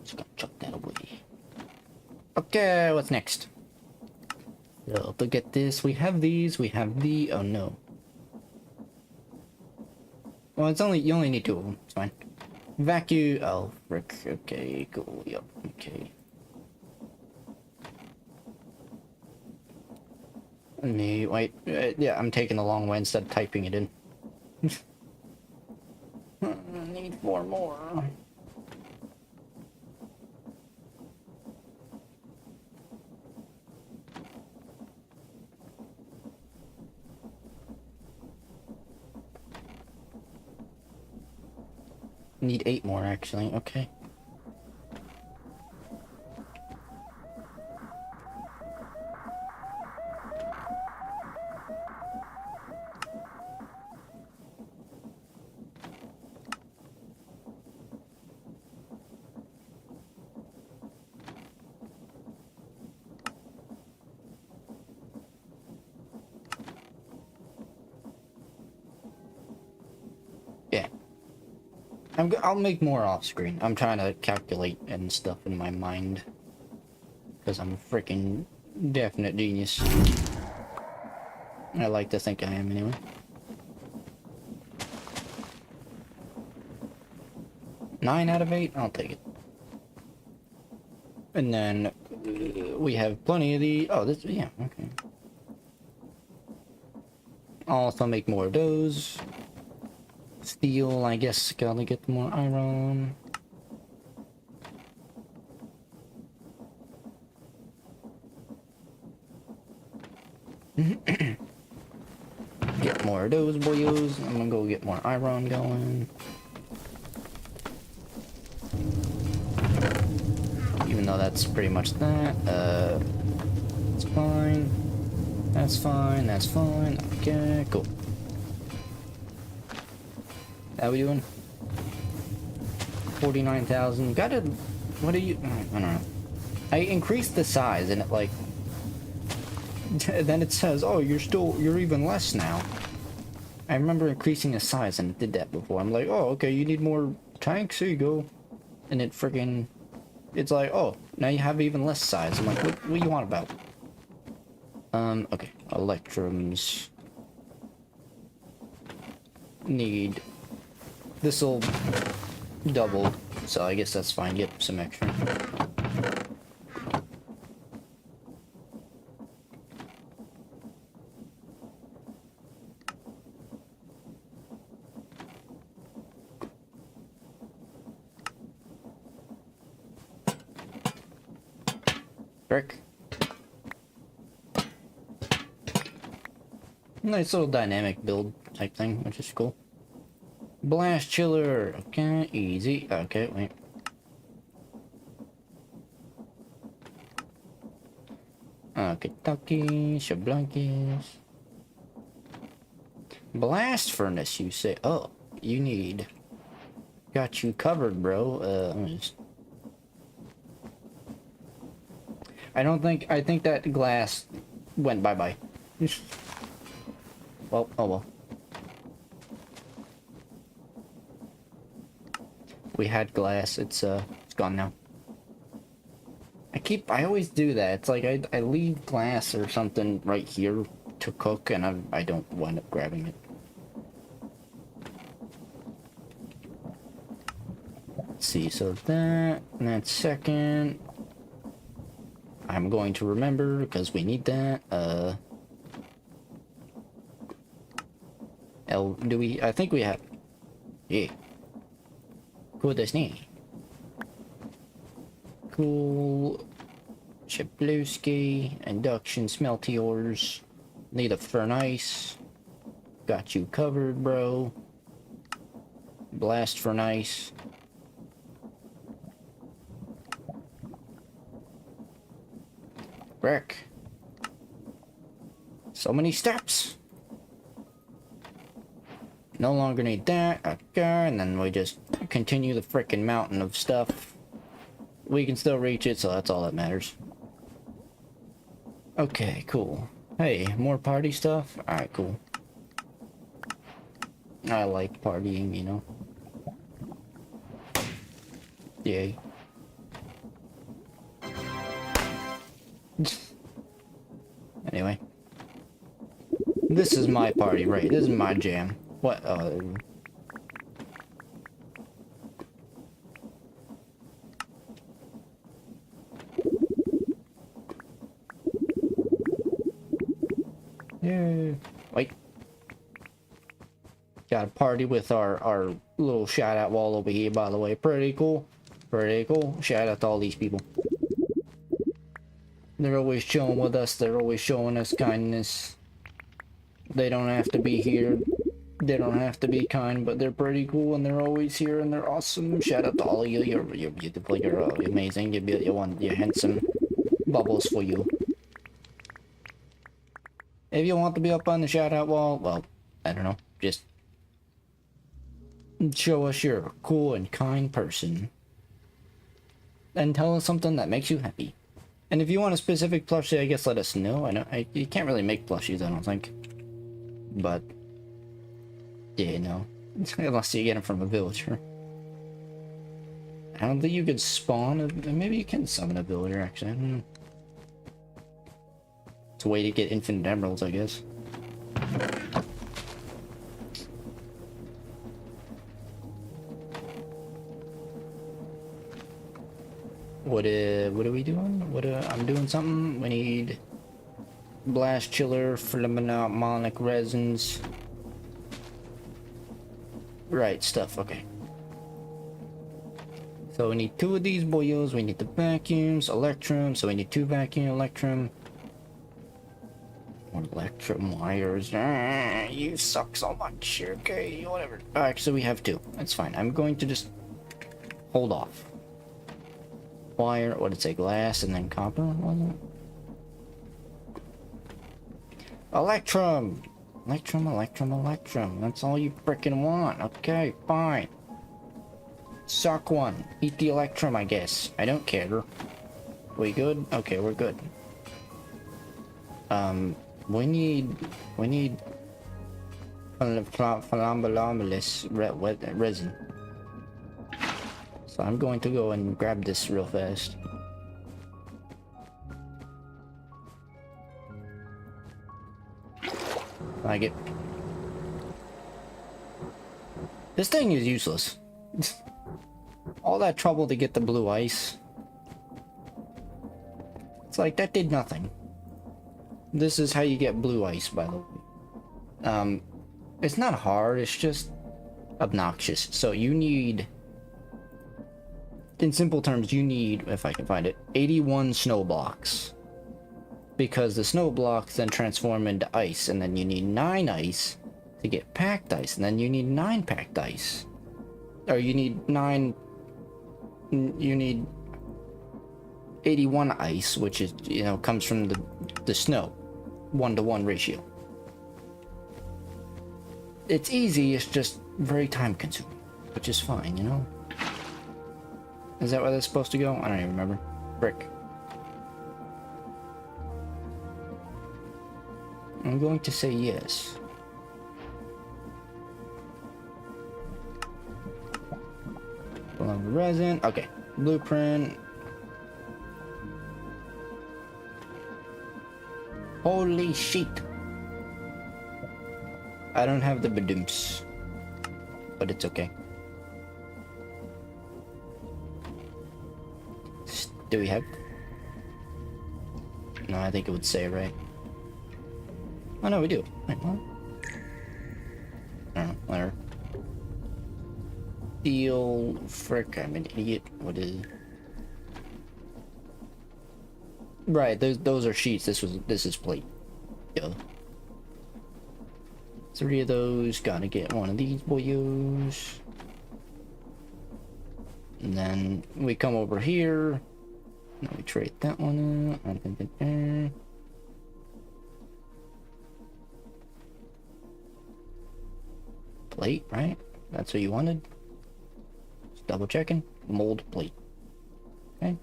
Just gonna chuck that away. Okay, what's next? So, to get this, we have these, we have the... Oh, no. Well, it's only... You only need 2 of them. It's fine. Vacuum... Oh, frick. Okay, cool. Yep, okay. Let me... Wait. Yeah, I'm taking the long way instead of typing it in. I need 4 more. Need 8 more, actually. Okay. Yeah. I'll make more off screen. I'm trying to calculate and stuff in my mind. Because I'm a freaking definite genius. I like to think I am anyway. Nine out of 8? I'll take it. And then we have plenty of the... Oh, this... Yeah, okay. I'll also make more of those. Steel, I guess, gotta get more iron. Get more of those boyos. I'm gonna go get more iron going. Even though that's pretty much that. It's fine. That's fine, that's fine. Okay, cool. How we doing? 49,000. Gotta... What are you... I don't know. I increased the size and it like... Then it says, oh, you're even less now. I remember increasing the size and it did that before. I'm like, oh, okay, you need more tanks? Here you go. And it freaking... It's like, oh, now you have even less size. I'm like, what you want about? Okay, electrums. Need... This'll double, so I guess that's fine. Get some extra. Brick. Nice little dynamic build type thing, which is cool. Blast chiller. Okay, easy. Okay, wait. Kentucky, Shablankis. Blast furnace, you say? Oh, you need. Got you covered, bro. Let me just. I think that glass went bye-bye. Well, oh well. We had glass, it's gone now. I always do that. It's like I leave glass or something right here to cook and I don't wind up grabbing it. Let's see, so that's second. I'm going to remember because we need that. Do we? I think we have. Yeah. Cool, that's neat. Cool. Chabluski. Induction smeltiors. Need a furnace. Got you covered, bro. Blast furnace. Brick. So many steps. No longer need that. Okay, and then we just continue the frickin' mountain of stuff. We can still reach it, so that's all that matters. Okay, cool. Hey, more party stuff? Alright, cool. I like partying, you know. Yay. Anyway. This is my party, right? This is my jam. What? Yeah. Wait. Got a party with our little shout out wall over here, by the way. Pretty cool. Pretty cool. Shout out to all these people. They're always chilling with us. They're always showing us kindness. They don't have to be here. They don't have to be kind, but they're pretty cool and they're always here and they're awesome. Shout out to all of you. You're beautiful. You're amazing. You're handsome. Bubbles for you. If you want to be up on the shout out wall, well, I don't know. Just show us you're a cool and kind person. And tell us something that makes you happy. And if you want a specific plushie, I guess let us know. I know you can't really make plushies, I don't think. But yeah, no. Unless you get them from a villager. I don't think you could spawn maybe you can summon a villager, actually. I don't know. It's a way to get infinite emeralds, I guess. What are we doing? I'm doing something. We need blast chiller, philomonic resins. Right stuff, okay. So we need 2 of these boils, we need the vacuums, electrum, so we need 2 vacuum electrum. More electrum wires. You suck so much, okay, whatever. Actually, we have 2, that's fine. I'm going to just hold off. Wire, what did it say, glass and then copper, wasn't it? Electrum! Electrum. That's all you frickin' want. Okay, fine. Suck one. Eat the electrum, I guess. I don't care. We good? Okay, we're good. We need flammabilis resin. So I'm going to go and grab this real fast. Like it. This thing is useless. All that trouble to get the blue ice. It's like, that did nothing. This is how you get blue ice, by the way. It's not hard, it's just obnoxious. So you need, in simple terms, you need, if I can find it, 81 snow blocks. Because the snow blocks then transform into ice, and then you need 9 ice to get packed ice, and then you need 9 packed ice. Or you need 9... You need 81 ice, which is, you know, comes from the snow. 1-to-1 ratio. It's easy, it's just very time consuming, which is fine, you know? Is that where that's supposed to go? I don't even remember. Brick. I'm going to say yes. Pull on the resin. Okay. Blueprint. Holy shit. I don't have the badoomps, but it's okay. Do we have? No, I think it would say right. Oh no, we do. Wait, what? I don't know, whatever. Steel, frick, I'm an idiot. What is it? Right, those are sheets. This is plate. Yeah. 3 of those. Gotta get one of these boyos. And then we come over here. Now we trade that one out. Plate, right? That's what you wanted. Just double checking. Mold plate. Okay.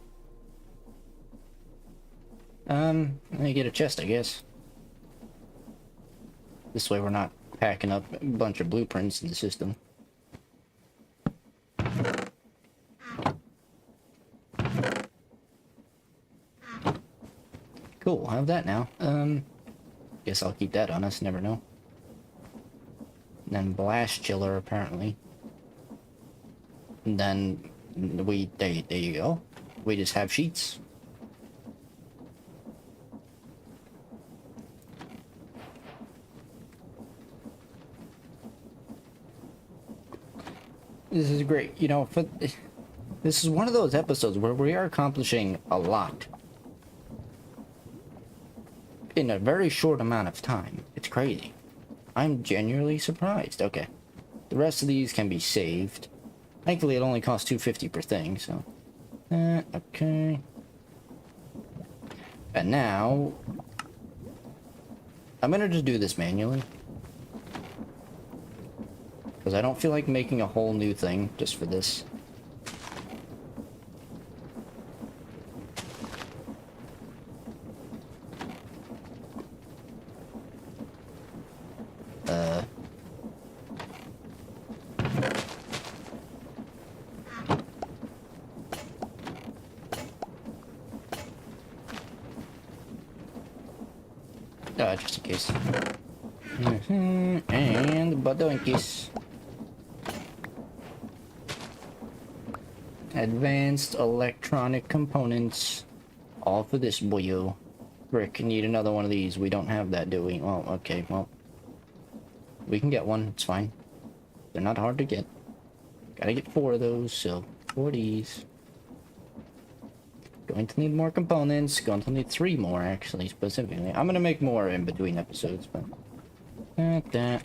Let me get a chest, I guess. This way we're not packing up a bunch of blueprints in the system. Cool, I have that now. Guess I'll keep that on us, never know. And then blast chiller, apparently. And then there you go. We just have sheets. This is great, you know, this is one of those episodes where we are accomplishing a lot in a very short amount of time. It's crazy. I'm genuinely surprised. Okay. The rest of these can be saved. Thankfully, it only costs $2.50 per thing, so... okay. And now... I'm gonna just do this manually. Because I don't feel like making a whole new thing just for this. Just in case. And badonkies. Advanced electronic components. All for this boyo. Rick, need another one of these. We don't have that, do we? Well, okay, well. We can get one, it's fine. They're not hard to get. Gotta get 4 of those, so 4 of these. Going to need more components. Going to need 3 more, actually, specifically. I'm gonna make more in between episodes, but... that.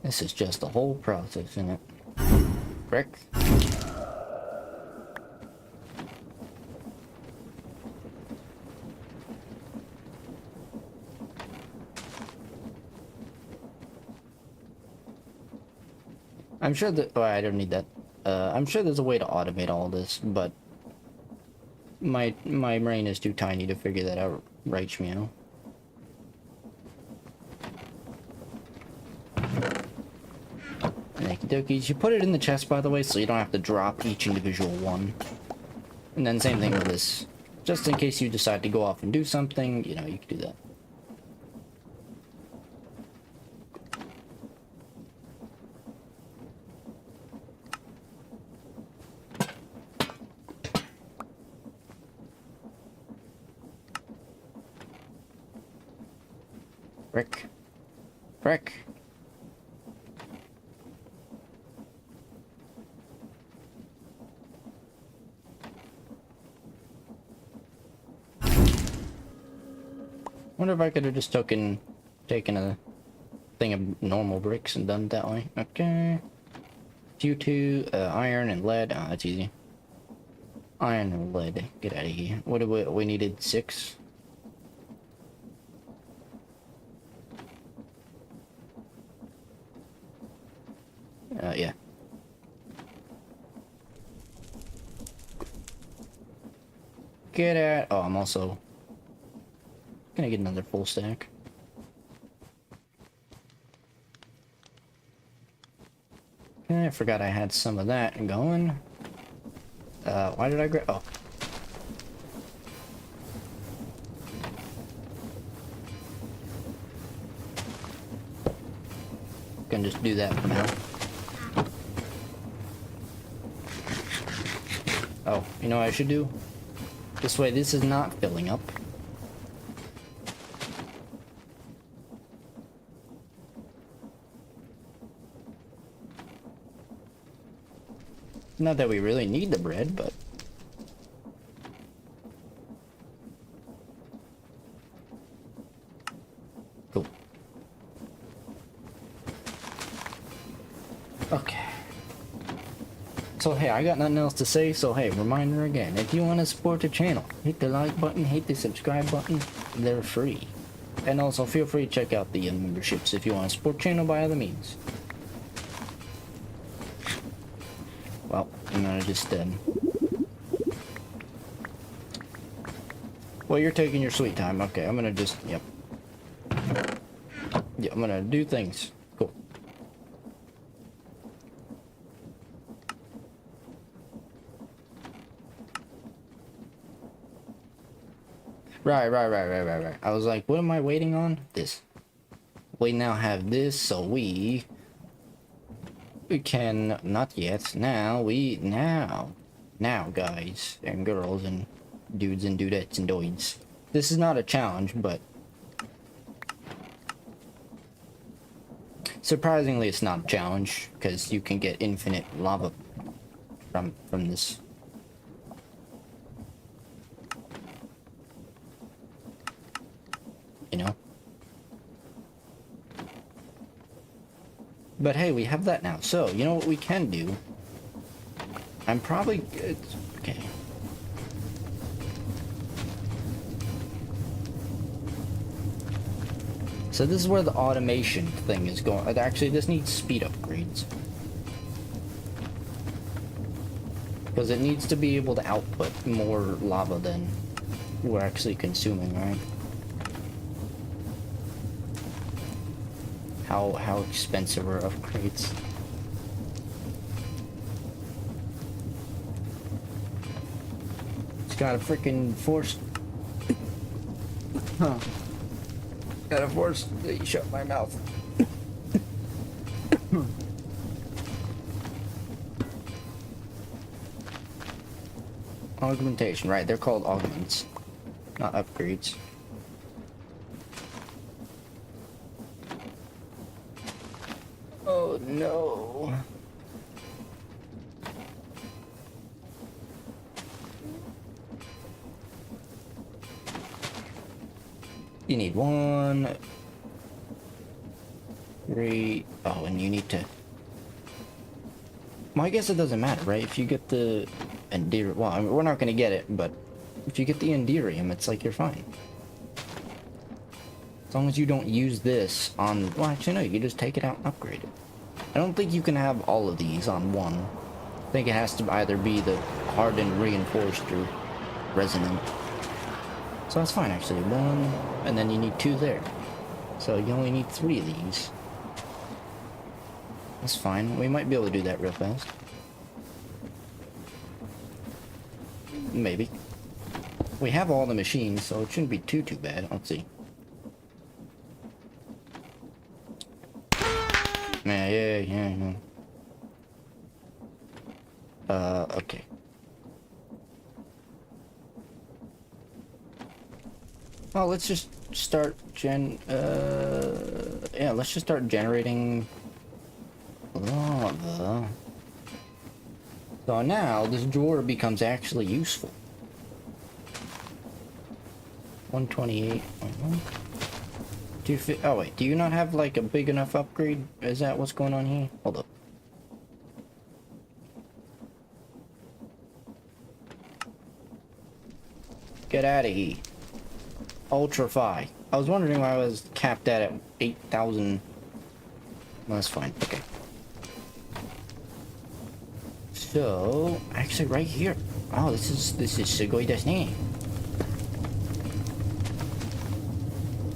This is just the whole process, isn't it? Brick. I'm sure that... oh, I don't need that. I'm sure there's a way to automate all this, but... My brain is too tiny to figure that out right meow. Dokies. You put it in the chest, by the way, so you don't have to drop each individual one. And then same thing with this. Just in case you decide to go off and do something, you know, you can do that. Frick. Frick. Wonder if I could have just taken a thing of normal bricks and done it that way. Okay. Q2, iron and lead. Oh, that's easy. Iron and lead. Get out of here. What do we needed? 6. Yeah. Get out. Oh, I'm also gonna get another full stack. Okay, I forgot I had some of that going. Why did I grab? Oh. Gonna just do that for now. Oh, you know what I should do? This way, this is not filling up. Not that we really need the bread, but... Cool. Okay. So hey, I got nothing else to say, so hey, reminder again, if you want to support the channel, hit the like button, hit the subscribe button, they're free. And also feel free to check out the memberships if you want to support the channel by other means. Well, I'm gonna just, well, you're taking your sweet time. Okay, I'm gonna just, yep. Yeah, I'm gonna do things. Cool. Right. I was like, what am I waiting on? This. We now have this, so we can, not yet, now, now, guys and girls and dudes and dudettes and doids. This is not a challenge, but surprisingly it's not a challenge, because you can get infinite lava from this. You know? But hey, we have that now. So, you know what we can do? I'm probably... okay. So this is where the automation thing is going. Actually, this needs speed upgrades. Because it needs to be able to output more lava than we're actually consuming, right? How expensive are upgrades? It's got a freaking force. Huh. Got a force. Shut my mouth. Augmentation, right? They're called augments, not upgrades. Oh no. You need 1, 3. Oh, and you need to... Well, I guess it doesn't matter, right? If you get the Enderium... Well, I mean, we're not going to get it, but if you get the Enderium, it's like you're fine. As long as you don't use this on... Well, actually, no, you can just take it out and upgrade it. I don't think you can have all of these on one. I think it has to either be the hardened, reinforced, or resonant. So that's fine, actually. 1, and then you need 2 there. So you only need 3 of these. That's fine. We might be able to do that real fast. Maybe. We have all the machines, so it shouldn't be too bad. Let's see. Yeah. Okay. Well, let's just start yeah, let's just start generating lava. So now this drawer becomes actually useful. 128. Oh wait, do you not have like a big enough upgrade? Is that what's going on here? Hold up. Get out of here. Ultrafy. I was wondering why I was capped at 8,000. Well, that's fine. Okay. So, actually right here. Oh, this is sugoi desu ne.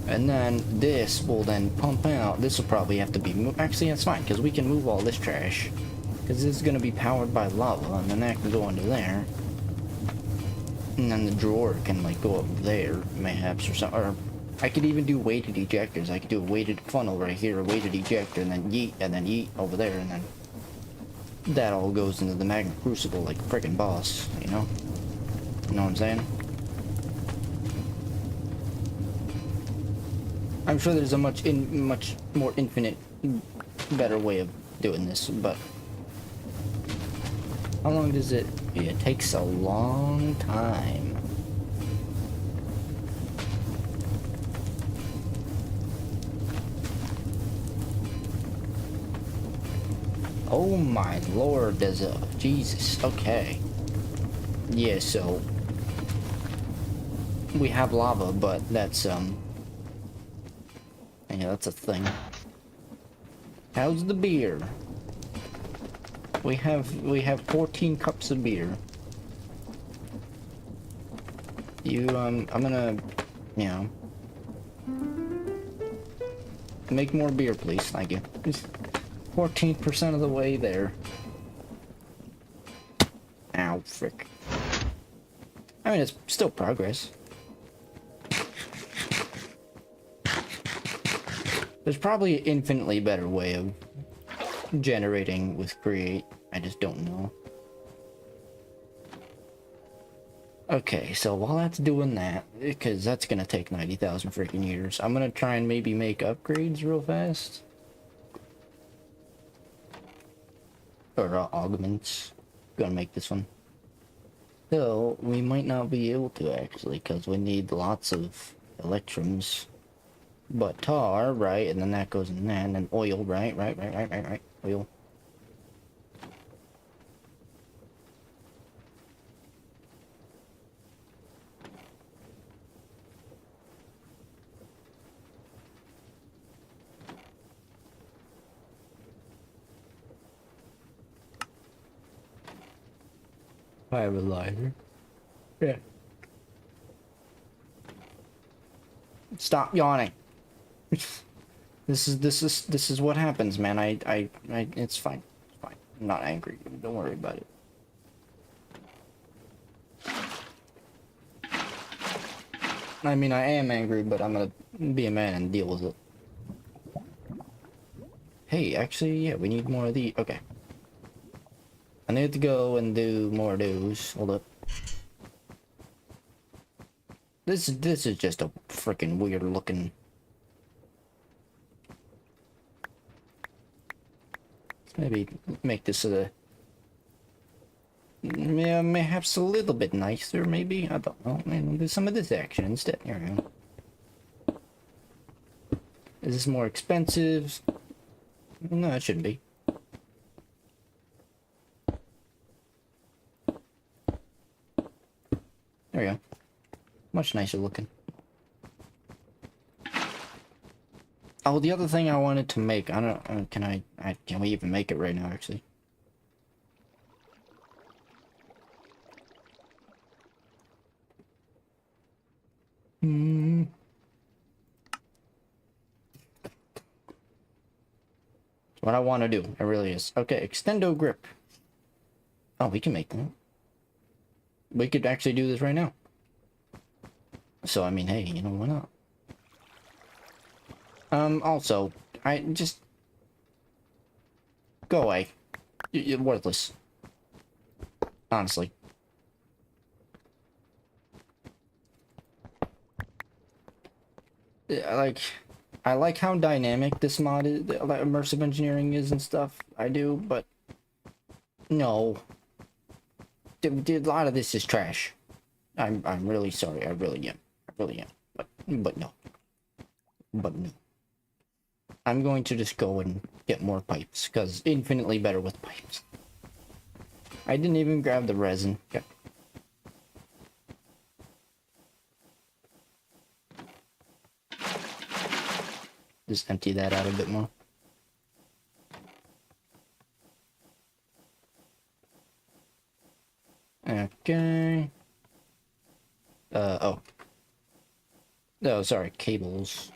And then this will then pump out. This will probably have to be moved. Actually, that's fine, because we can move all this trash. Because this is going to be powered by lava, and then that can go into there. And then the drawer can, like, go up there, mayhaps, or something. Or I could even do weighted ejectors. I could do a weighted funnel right here, a weighted ejector, and then yeet over there, and then that all goes into the magnet crucible like a freaking boss, you know? You know what I'm saying? I'm sure there's a much more infinite, better way of doing this, but how long does it? Yeah, it takes a long time. Oh my lord, there's a Jesus. Okay. Yeah, so we have lava, but that's yeah, that's a thing. How's the beer? We have 14 cups of beer. I'm gonna, you know, make more beer, please. Thank you. 14% of the way there. Ow, frick. I mean, it's still progress. There's probably an infinitely better way of generating with create. I just don't know. Okay, so while that's doing that, because that's gonna take 90,000 freaking years, I'm gonna try and maybe make upgrades real fast. Or augments. Gonna make this one. So, we might not be able to actually, because we need lots of electrums. But tar, right, and then that goes in there, and then oil, right, oil. Pyrolyzer. Yeah. Stop yawning. This is what happens, man. It's fine. It's fine. I'm not angry. Don't worry about it. I mean, I am angry, but I'm gonna be a man and deal with it. Hey, actually, yeah, we need more of these. Okay. I need to go and do more of those. Hold up. This is just a freaking weird looking. Maybe make this yeah, perhaps a little bit nicer, maybe? I don't know. Maybe do some of this action instead. Here we go. Is this more expensive? No, it shouldn't be. There we go. Much nicer looking. Oh, the other thing I wanted to make, I don't, can we even make it right now, actually? What I want to do. It really is. Okay, extendo grip. Oh, we can make that. We could actually do this right now. So, I mean, hey, you know, why not? Also, I just... Go away. You're worthless. Honestly. I like how dynamic this mod is, like, immersive engineering is and stuff. I do, but... No. A lot of this is trash. I'm really sorry. I really am. I really am. But no. But no. I'm going to just go and get more pipes, because infinitely better with pipes. I didn't even grab the resin. Okay. Just empty that out a bit more. Okay. Oh. Oh, sorry, cables.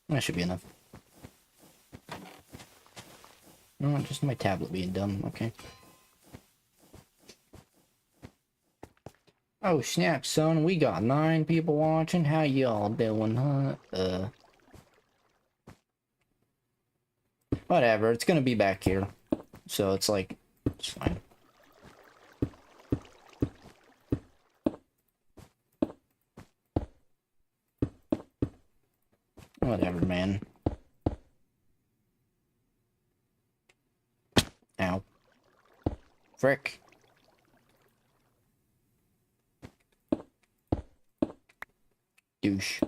That should be enough. No, just my tablet being dumb, okay. Oh snap, son, we got 9 people watching. How y'all doing, huh? Whatever, it's gonna be back here. So it's like, it's fine. Whatever, man. Ow. Frick. Douche.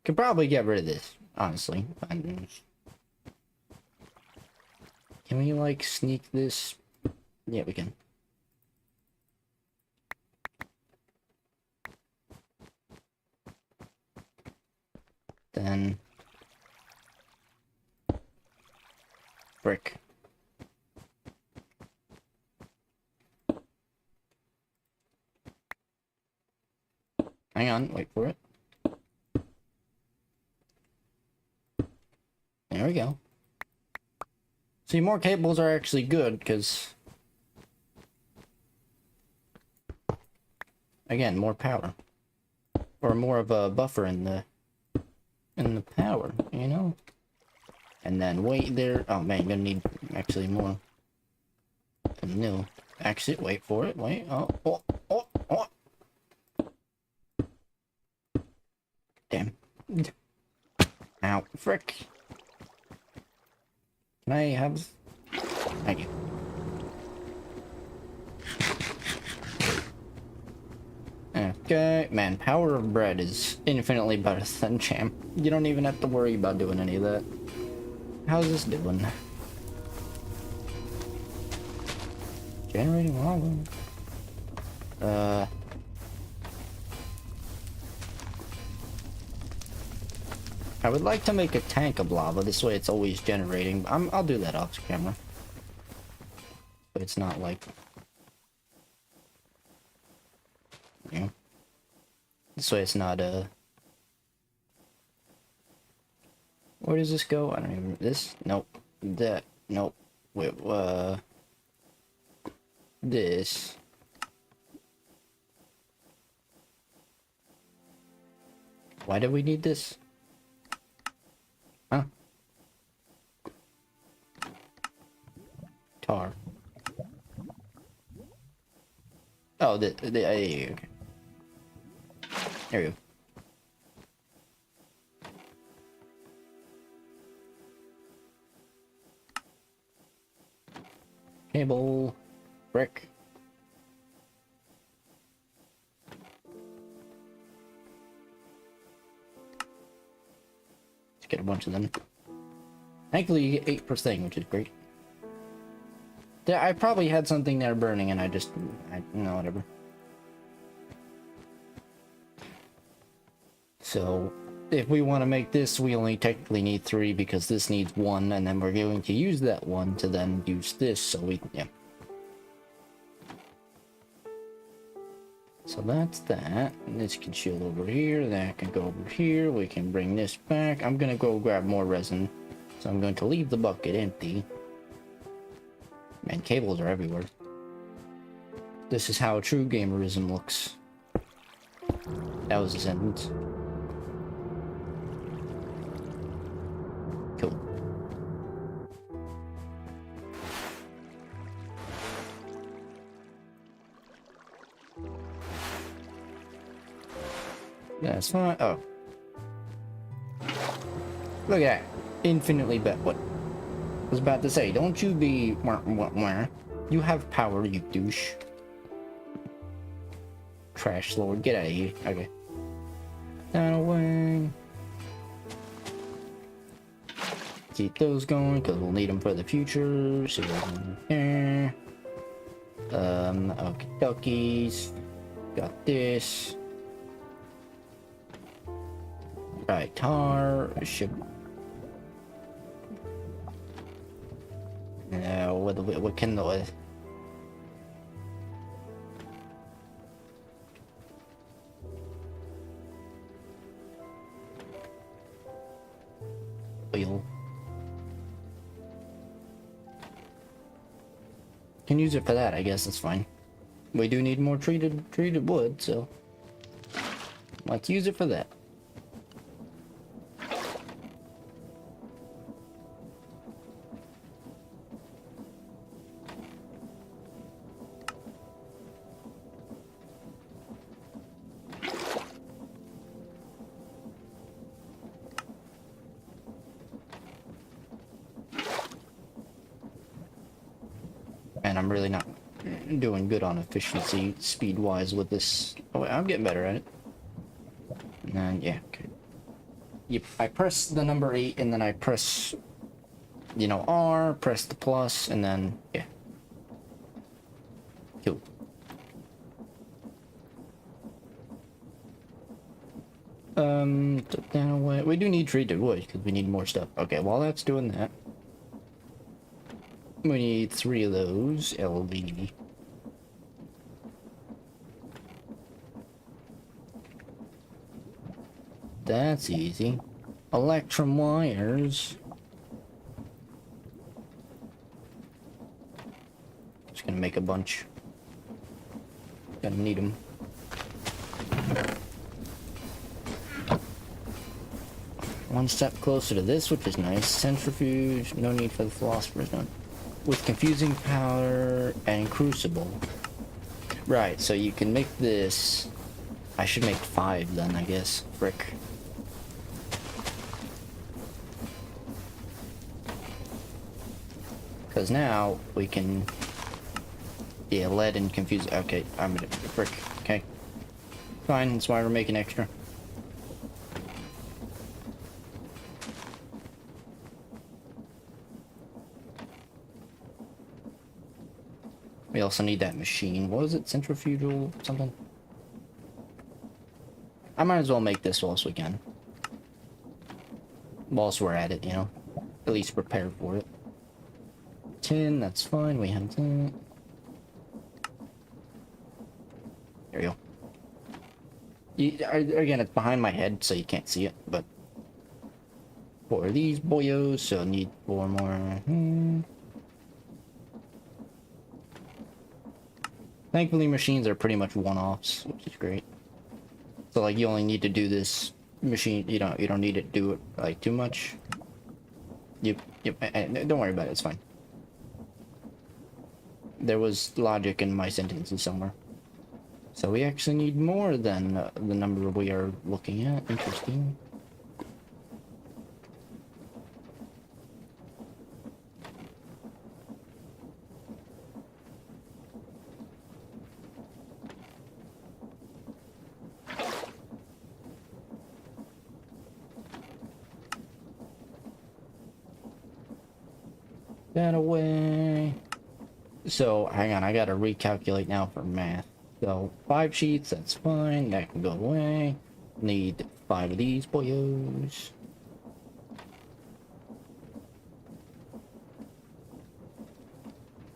Could probably get rid of this, honestly. Can we, like, sneak this? Yeah, we can. Then... Brick. Hang on, wait for it. There we go. See, more cables are actually good, because... Again, more power. Or more of a buffer in the power, you know? And then wait there. Oh man, gonna need actually more. No. Actually, wait for it. Wait. Oh. Damn. Ow. Frick. Can I have... Thank you. Okay, man, power of bread is infinitely better than jam. You don't even have to worry about doing any of that. How's this doing? Generating lava. I would like to make a tank of lava. This way it's always generating. I'll do that off camera. But it's not like... You know. This way it's not, Where does this go? I don't even... This? Nope. That? Nope. Wait, This. Why do we need this? Huh? Tar. Oh, okay. There we go. Cable. Brick. Let's get a bunch of them. Thankfully, you get 8 per thing, which is great. I probably had something there burning and I no, whatever. So, if we want to make this, we only technically need 3 because this needs 1, and then we're going to use that 1 to then use this, so yeah. So that's that. And this can shield over here. That can go over here. We can bring this back. I'm gonna go grab more resin. So I'm going to leave the bucket empty. Man, cables are everywhere. This is how true gamerism looks. That was a sentence. Cool. That's fine. Oh. Look at that. Infinitely better. What? I was about to say, don't you be... You have power, you douche. Trash lord, get out of here. Okay. Down away. Keep those going, because we'll need them for the future. So, there. Okay, duckies. Got this. Right, tar. Should... what can the... Oil. Can use it for that, I guess that's fine. We do need more treated wood, so let's use it for that. And I'm really not doing good on efficiency speed-wise with this. Oh, I'm getting better at it. And then, yeah, okay. Yep, I press the number 8, and then I press, you know, R, press the plus, and then, yeah. Cool. Down away. We do need treated wood, because we need more stuff. Okay, while that's doing that, we need 3 of those LV. That's easy. Electrum wires. Just gonna make a bunch. Gonna need them. One step closer to this, which is nice. Centrifuge. No need for the philosophers. None. With confusing powder and crucible. Right, so you can make this. I should make 5 then, I guess. Frick. Because now we can. Yeah, lead and confuse. Okay, I'm gonna. Frick. Okay. Fine, that's why we're making extra. We also need that machine. What was it? Centrifugal something? I might as well make this whilst we can. Whilst we're at it, you know. At least prepare for it. 10, that's fine. We have that. There we go. Again, it's behind my head, so you can't see it, but... 4 of these boyos, so need 4 more. Thankfully, machines are pretty much one-offs, which is great. So, like, you only need to do this machine. You don't need to do it like too much. Yep. Don't worry about it. It's fine. There was logic in my sentences somewhere. So we actually need more than the number we are looking at. Interesting. That away. So, hang on, I gotta recalculate now for math. So, 5 sheets, that's fine, that can go away. Need 5 of these boyos.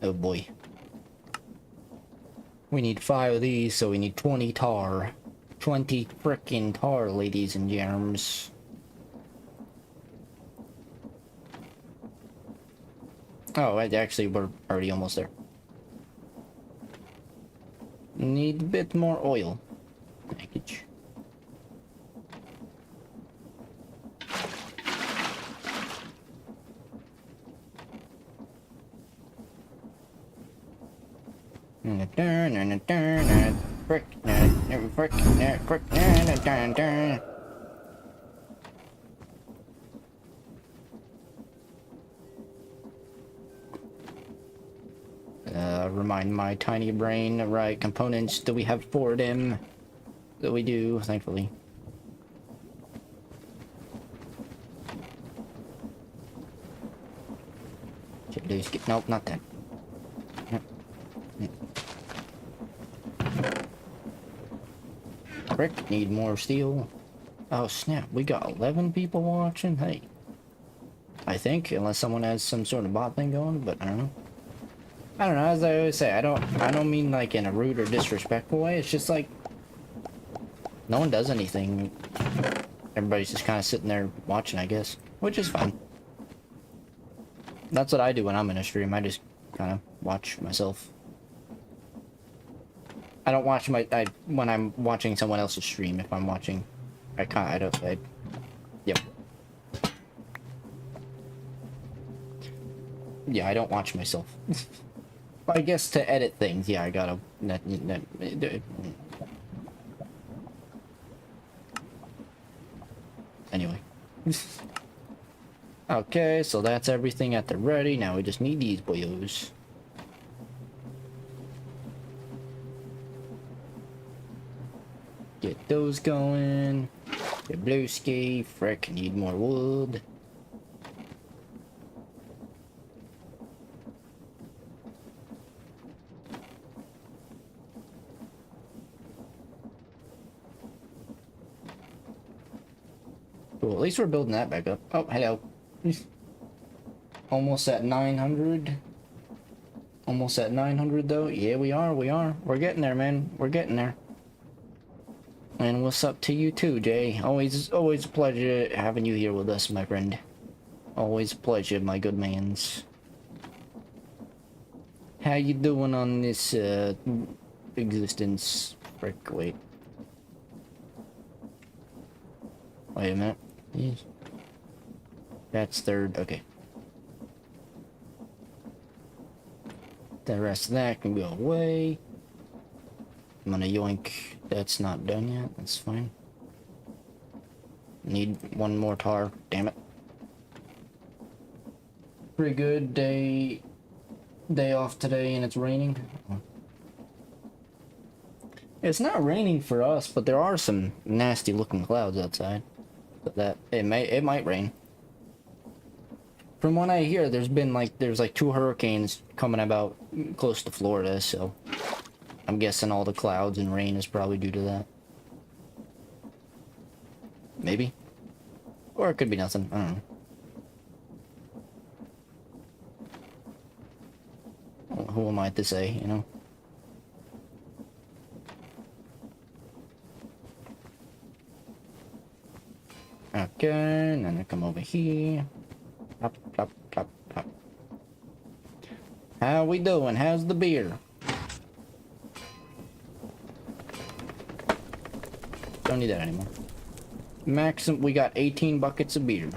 Oh boy. We need 5 of these, so we need 20 tar. 20 frickin' tar, ladies and germs. Oh, actually, we're already almost there. Need a bit more oil. Package. Remind my tiny brain, right, components, do we have 4 of them? That we do, thankfully. Nope, not that. Frick, need more steel. Oh snap, we got 11 people watching, hey. I think, unless someone has some sort of bot thing going, but I don't know. I don't know, as I always say, I don't mean like in a rude or disrespectful way, it's just like, no one does anything. Everybody's just kind of sitting there watching, I guess, which is fine. That's what I do when I'm in a stream, I just kind of watch myself. I don't watch when I'm watching someone else's stream, if I'm watching, yep. Yeah, I don't watch myself. I guess to edit things, yeah, I gotta... Anyway. Okay, so that's everything at the ready. Now we just need these boyos. Get those going. The blue ski. Frick, need more wood. Cool, at least we're building that back up. Oh, hello. Almost at 900. Almost at 900 though. Yeah, we are. We're getting there, man. We're getting there. And what's up to you too, Jay? Always a pleasure having you here with us, my friend. Always a pleasure, my good mans. How you doing on this existence? Frick, wait. Wait a minute. Yes. That's third, okay. The rest of that can go away. I'm gonna yoink. That's not done yet, that's fine. Need one more tar, damn it. Pretty good day off today and it's raining. It's not raining for us, but there are some nasty looking clouds outside. But that it might rain. From what I hear, there's like 2 hurricanes coming about close to Florida, so I'm guessing all the clouds and rain is probably due to that. Maybe. Or it could be nothing, I don't know. Who am I to say, you know? Okay, and then I come over here. Plop, plop, plop, plop. How we doing? How's the beer? Don't need that anymore. Maximum, we got 18 buckets of beer.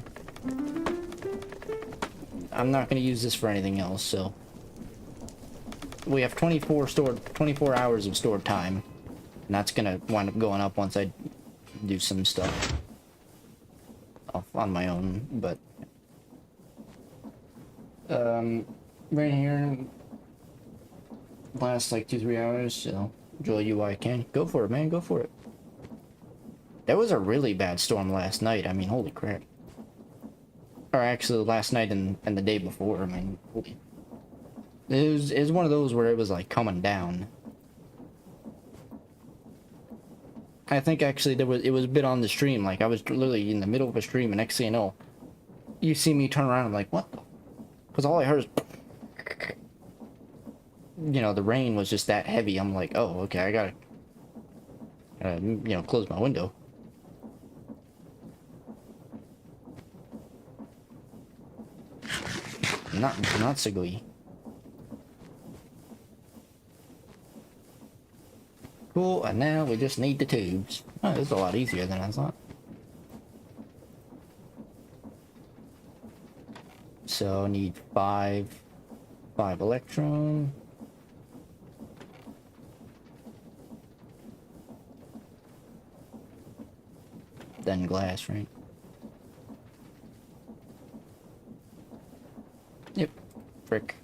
I'm not gonna use this for anything else, so. We have 24 hours of stored time. And that's gonna wind up going up once I do some stuff. On my own, but right here lasts like 2-3 hours, so enjoy you while I can. Go for it, man, go for it. That was a really bad storm last night. I mean, holy crap. Or actually last night and the day before. I mean, holy. It was one of those where it was like coming down. I think actually it was a bit on the stream, like I was literally in the middle of a stream and next thing you know, you see me turn around and I'm like, what the? Because all I heard is you know, the rain was just that heavy. I'm like, oh, okay, I gotta you know, close my window. Not Sigly. Cool, and now we just need the tubes. Oh, this is a lot easier than I thought. So I need five electrum. Then glass, right? Yep. Frick.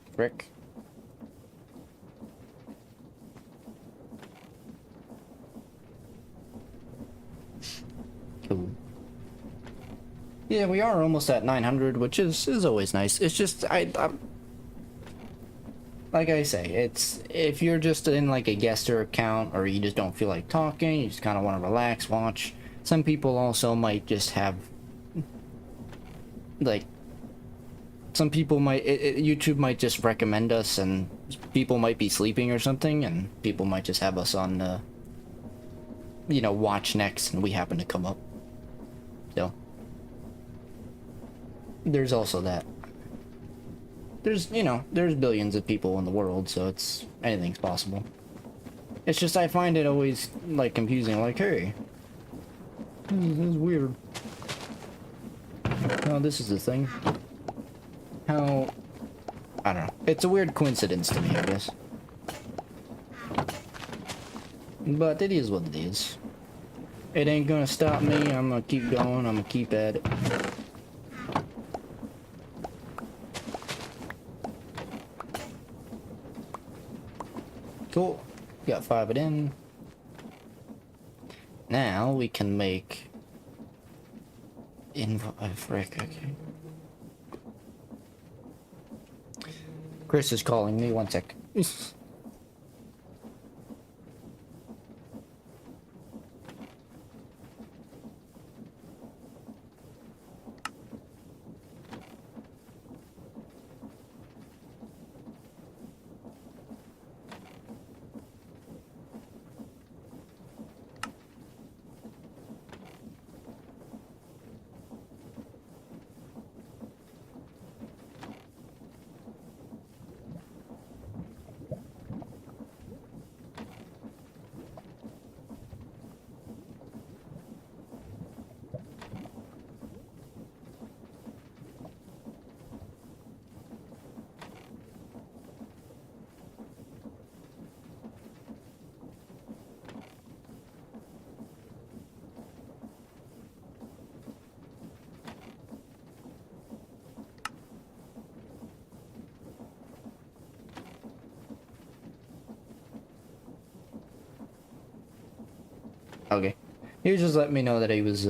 Cool. Yeah, we are almost at 900, which is always nice. It's just I'm like I say, it's if you're just in like a guesser account or you just don't feel like talking, you just kind of want to relax, watch. Some people also might just have like some people might YouTube might just recommend us, and people might be sleeping or something, and people might just have us on you know, watch next, and we happen to come up. So there's also that. There's, you know, there's billions of people in the world, so it's anything's possible. It's just I find it always like confusing, like, hey, this is weird. Oh, this is the thing. How, I don't know. It's a weird coincidence to me, I guess. But it is what it is. It ain't gonna stop me. I'm gonna keep going. I'm gonna keep at it. Cool. Got 5 of them. Now we can make frick, okay. Chris is calling me, 1 sec. Okay. He was just letting me know that he was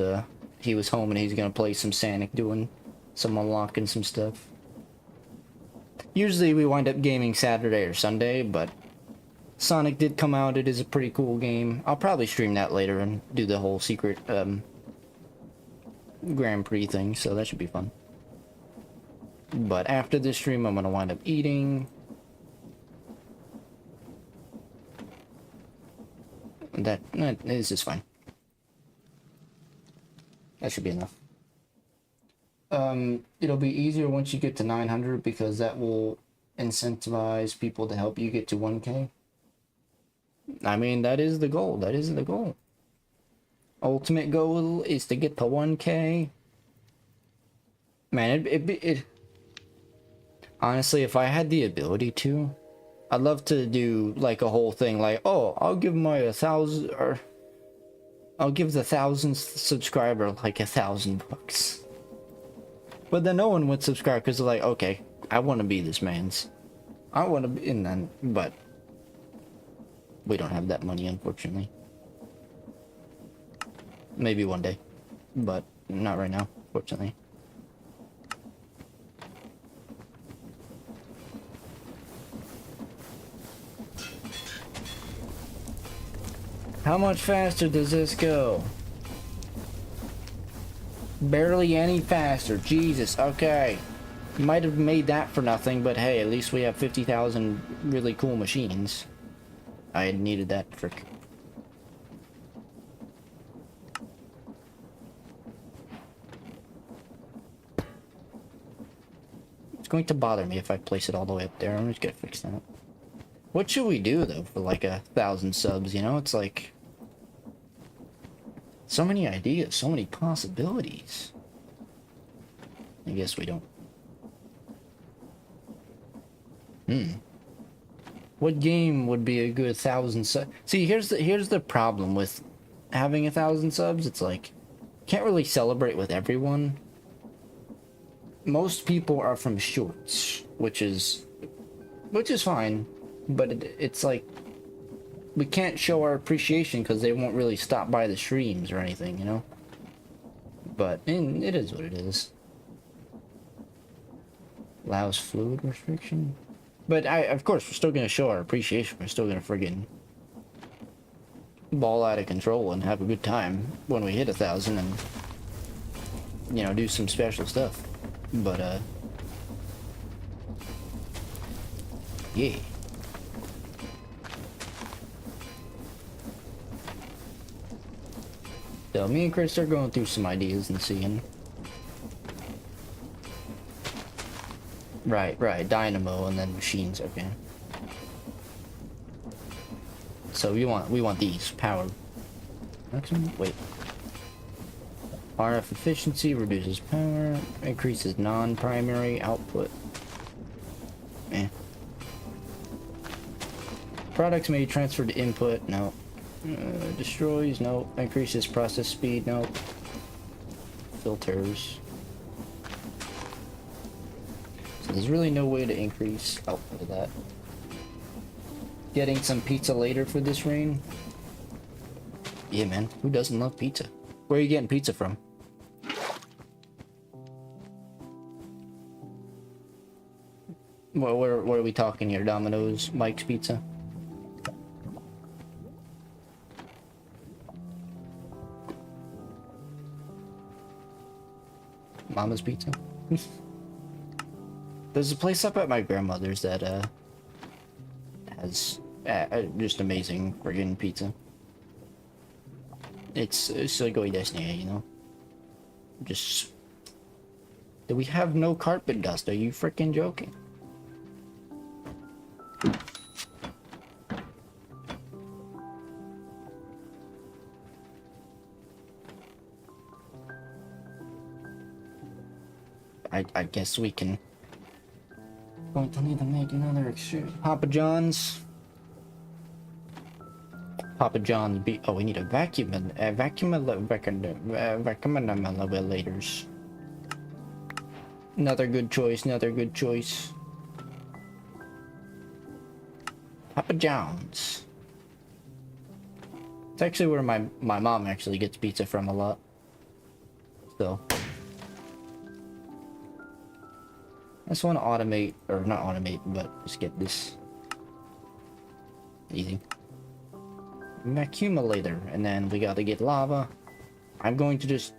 home and he's gonna play some Sonic, doing some unlocking some stuff. Usually we wind up gaming Saturday or Sunday, but Sonic did come out. It is a pretty cool game. I'll probably stream that later and do the whole secret Grand Prix thing, so that should be fun. But after this stream, I'm gonna wind up eating. That is just fine. That should be enough. It'll be easier once you get to 900 because that will incentivize people to help you get to 1K. I mean, that is the goal. That is the goal. Ultimate goal is to get to 1K. Man, it honestly, if I had the ability to, I'd love to do like a whole thing like, oh, I'll give my 1,000, or I'll give the 1,000th subscriber like $1,000. But then no one would subscribe because they're like, okay, I want to be this man's. I want to be in that, but we don't have that money, unfortunately. Maybe one day, but not right now, fortunately. How much faster does this go? Barely any faster. Jesus, okay. Might have made that for nothing, but hey, at least we have 50,000 really cool machines. I needed that trick. It's going to bother me if I place it all the way up there. I'm just gonna fix that. What should we do though for like 1,000 subs, you know? It's like so many ideas, so many possibilities. I guess we don't. What game would be a good 1,000 subs? See, here's the problem with having 1,000 subs. It's like can't really celebrate with everyone. Most people are from shorts, which is fine, but it's like we can't show our appreciation because they won't really stop by the streams or anything, you know. But it is what it is. Allows fluid restriction. But of course, we're still gonna show our appreciation. We're still gonna friggin' ball out of control and have a good time when we hit 1,000 and, you know, do some special stuff. But, yeah. So me and Chris are going through some ideas and seeing. Right, dynamo and then machines, okay. So we want these power. Wait. RF efficiency reduces power, increases non-primary output. Products may be transferred to input, no. Destroys, no. Increases process speed, no. Filters. So there's really no way to increase output of that. Getting some pizza later for this rain? Yeah, man. Who doesn't love pizza? Where are you getting pizza from? Where are we talking here? Domino's, Mike's Pizza? Mama's Pizza? There's a place up at my grandmother's that has just amazing friggin' pizza. It's sugoi desu ne, you know? Just... Do we have no carpet dust? Are you freaking joking? I guess we can... Going to need to make another extrusion. Papa John's. Papa John's be... Oh, we need a vacuum elevators. Another good choice, another good choice. Papa John's. It's actually where my mom actually gets pizza from a lot. So... I just want to automate, or not automate, but just get this easy. Accumulator, and then we got to get lava. I'm going to just,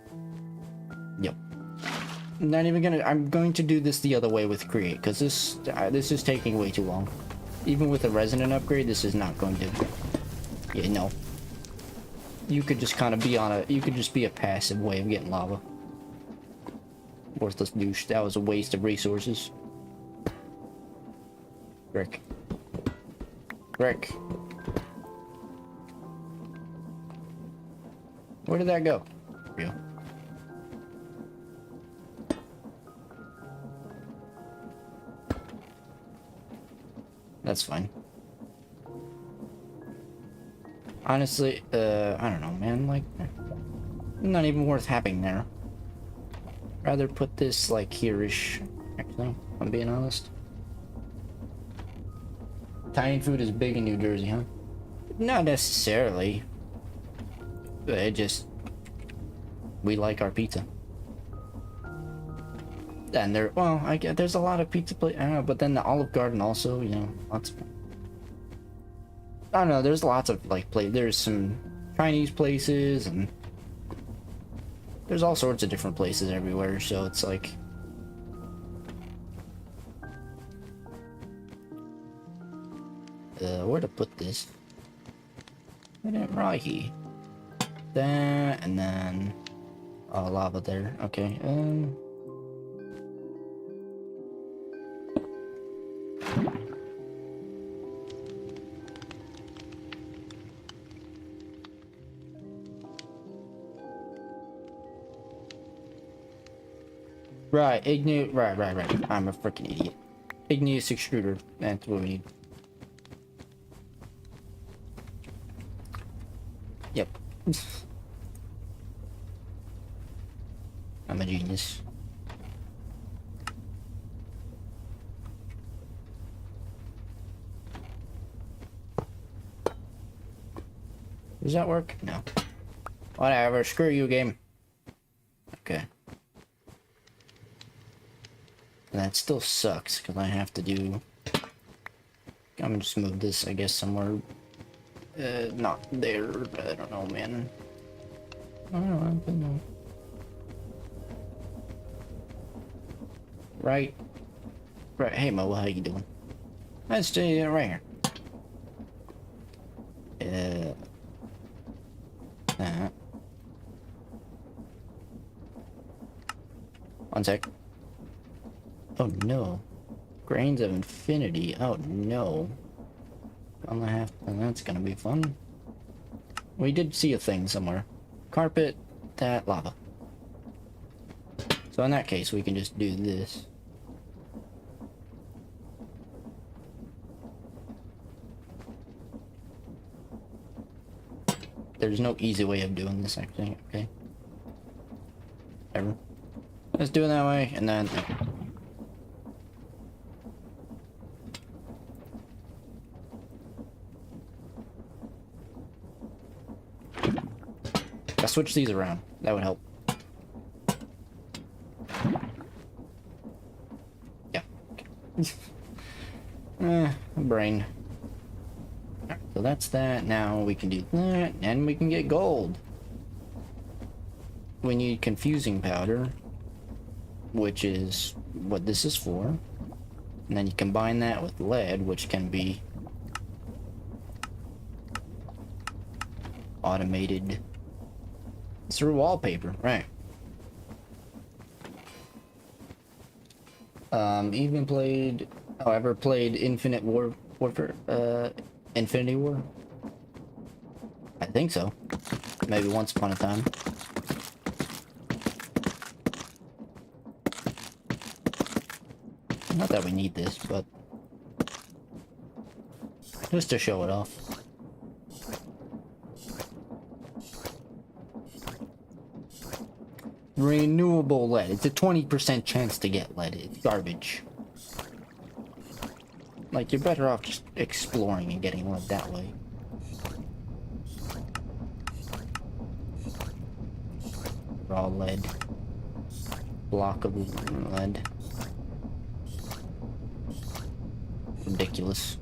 yep. Not even gonna. I'm going to do this the other way with create, because this is taking way too long. Even with a resonant upgrade, this is not going to. Yeah, no. You could just kind of be on a. You could just be a passive way of getting lava. Worthless douche. That was a waste of resources. Rick. Where did that go? Real. That's fine. Honestly, I don't know, man. Like, not even worth having there. Rather put this like here-ish. Actually, if I'm being honest. Italian food is big in New Jersey, huh? Not necessarily. It just we like our pizza. And there, well, I guess there's a lot of pizza places. I don't know, but then the Olive Garden also, you know, lots of. I don't know. There's lots of like there's some Chinese places and. There's all sorts of different places everywhere, so it's like... where to put this? Put it right here. That, and then... Oh, lava there. Okay, Right, igneous... Right. I'm a freaking idiot. Igneous extruder. That's what we need. Yep. I'm a genius. Does that work? No. Whatever, screw you, game. Okay. And that still sucks, because I have to do... I'm gonna just move this, I guess, somewhere... not there, I don't know, man. I don't know. Right. Hey, Mo, how you doing? Let's do it right here. One sec. Oh no. Grains of infinity. Oh no. That's gonna be fun. We did see a thing somewhere. Carpet, that lava. So in that case, we can just do this. There's no easy way of doing this, actually. Okay. Whatever. Let's do it that way, and then... I'll switch these around. That would help. Yeah. Okay. Brain. Alright, so that's that. Now we can do that, and we can get gold. We need confusing powder, which is what this is for. And then you combine that with lead, which can be automated through wallpaper, right? Even played... Oh, ever played Warfare? Infinity War? I think so. Maybe once upon a time. Not that we need this, but... just to show it off. Renewable lead. It's a 20% chance to get lead. It's garbage. Like, you're better off just exploring and getting lead that way. Raw lead. Block of lead. Ridiculous.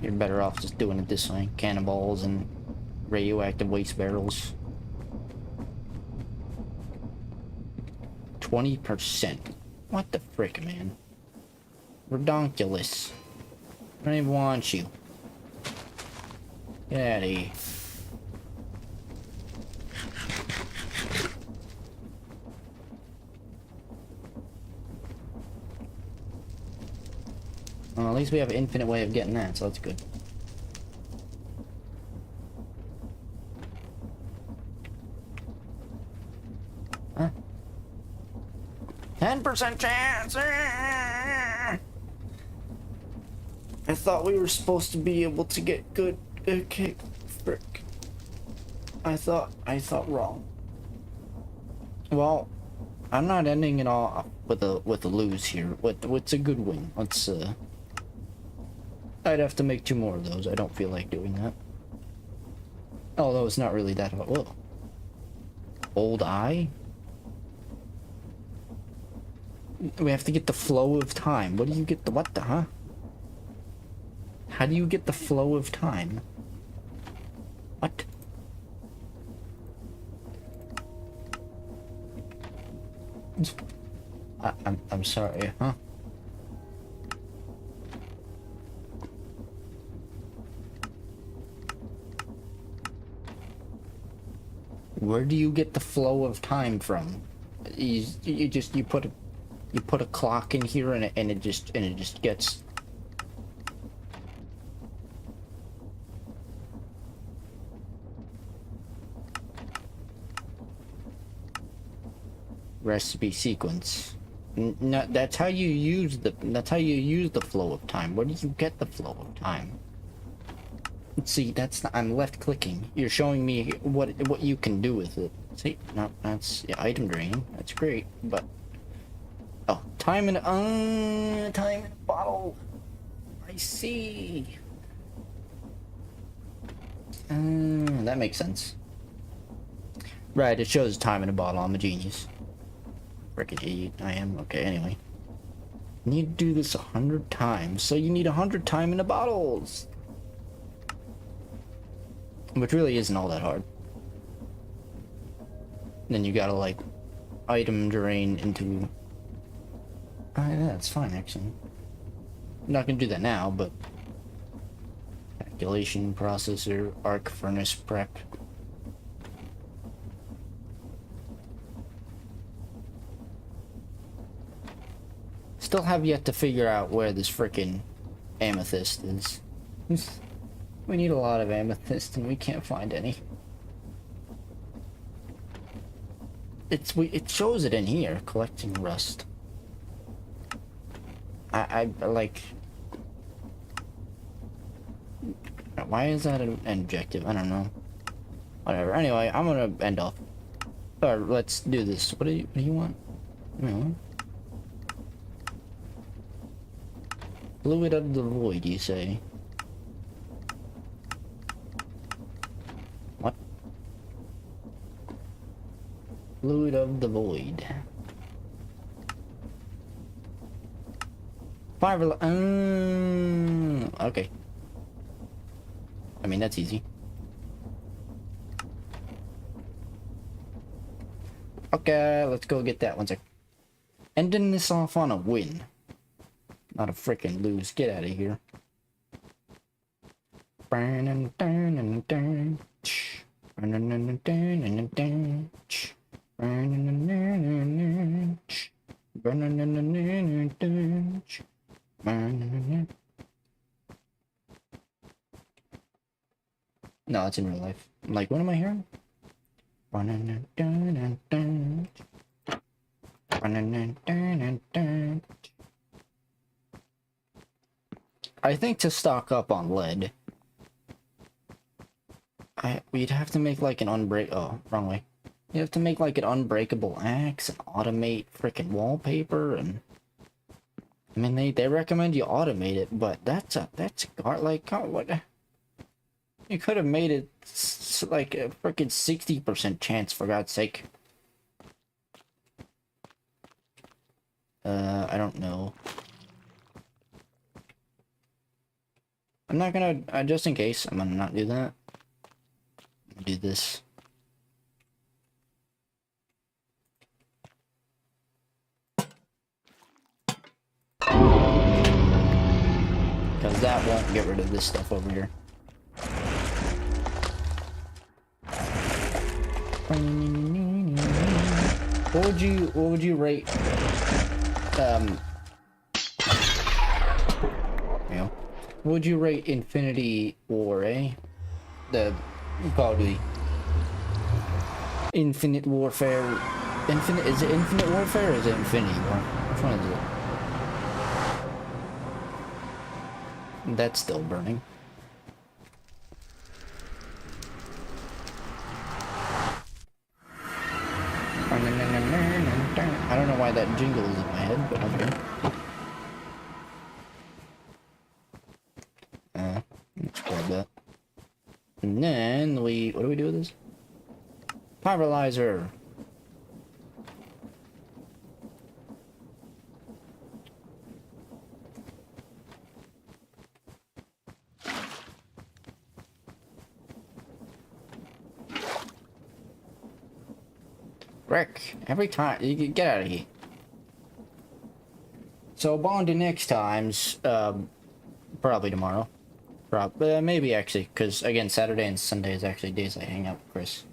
You're better off just doing it this way. Cannonballs and radioactive waste barrels. 20%. What the frick, man? Redonkulous. I don't even want you. Get out of here. Well, at least we have an infinite way of getting that, so that's good. Huh? 10% chance! I thought we were supposed to be able to get good. Okay, frick. I thought wrong. Well, I'm not ending it all with a lose here. What's a good win? Let's I'd have to make 2 more of those. I don't feel like doing that. Although it's not really that hard. Whoa. Old eye? We have to get the flow of time. What do you get what the, huh? How do you get the flow of time? What? I'm sorry, huh? Where do you get the flow of time from? You put a clock in here and it just gets. Recipe sequence. No, that's how you use the flow of time. Where do you get the flow of time? See, that's not, I'm left clicking. You're showing me what you can do with it. See, no, that's yeah, item drain. That's great, but oh, time in a bottle. I see. That makes sense. Right, it shows time in a bottle. I'm a genius. Frickin' idiot, I am. Okay, anyway. You need to do this 100 times, so you need 100 time in the bottles. Which really isn't all that hard. Then you gotta like item drain into. Yeah, that's fine actually. I'm not gonna do that now, but calculation processor, arc furnace prep. Still have yet to figure out where this frickin' amethyst is. We need a lot of amethyst and we can't find any. It shows it in here, collecting rust. I like. Why is that an objective? I don't know. Whatever. Anyway, I'm gonna end off. Or let's do this. What do you want? Fluid of the void, you say? What? Fluid of the void. Okay. I mean, that's easy. Okay, let's go get that one sec. Ending this off on a win. Not a frickin' lose. Get out of here. No, it's in real life. I'm like, what am I hearing? I think to stock up on lead, we'd have to make like an oh, wrong way. You have to make like an unbreakable axe and automate frickin' wallpaper, and I mean they recommend you automate it, but that's like what? You could have made it like a frickin' 60% chance, for God's sake. I don't know. I'm not gonna, just in case, I'm gonna not do that. I'm gonna do this. Because that won't get rid of this stuff over here. What would you rate, what would you rate Infinity War, eh? The Call of Duty. Infinite Warfare. Is it Infinite Warfare or is it Infinity War? Which one is it? That's still burning. I don't know why that jingle is in my head, but okay. Let's grab that. And then what do we do with this? Pyrolyzer. Rick, every time you can get out of here. So on to next times, probably tomorrow. Maybe actually, because again, Saturday and Sunday is actually days I hang out with Chris.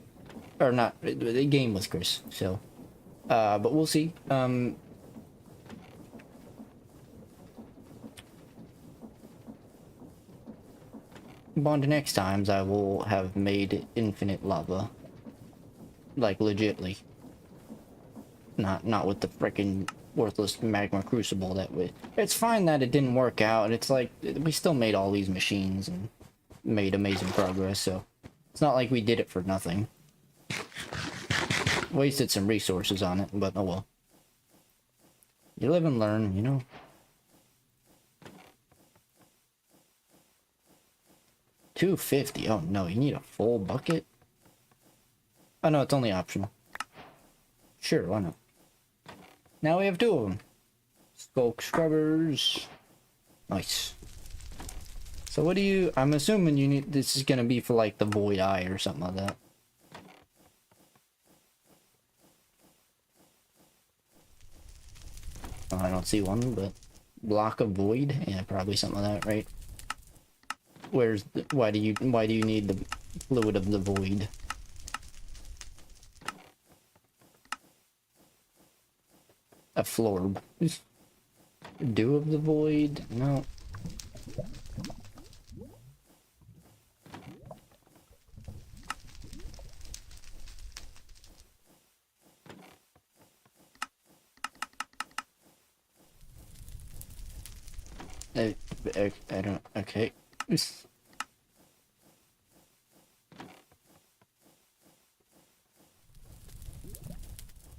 Or not, the game with Chris, so. But we'll see. On to next times, I will have made infinite lava. Like, legitly. Not with the freaking worthless magma crucible that we... It's fine that it didn't work out. It's like, we still made all these machines and made amazing progress, so... It's not like we did it for nothing. Wasted some resources on it, but oh well. You live and learn, you know? $250. Oh no, you need a full bucket? Oh no, it's only optional. Sure, why not? Now we have 2 of them. Skulk scrubbers. Nice. So what do you... I'm assuming you need... This is gonna be for like the void eye or something like that. Oh, I don't see one, but... Block of void? Yeah, probably something like that, right? Where's the... Why do you need the fluid of the void? A florb. Dew of the void? No. I don't... Okay.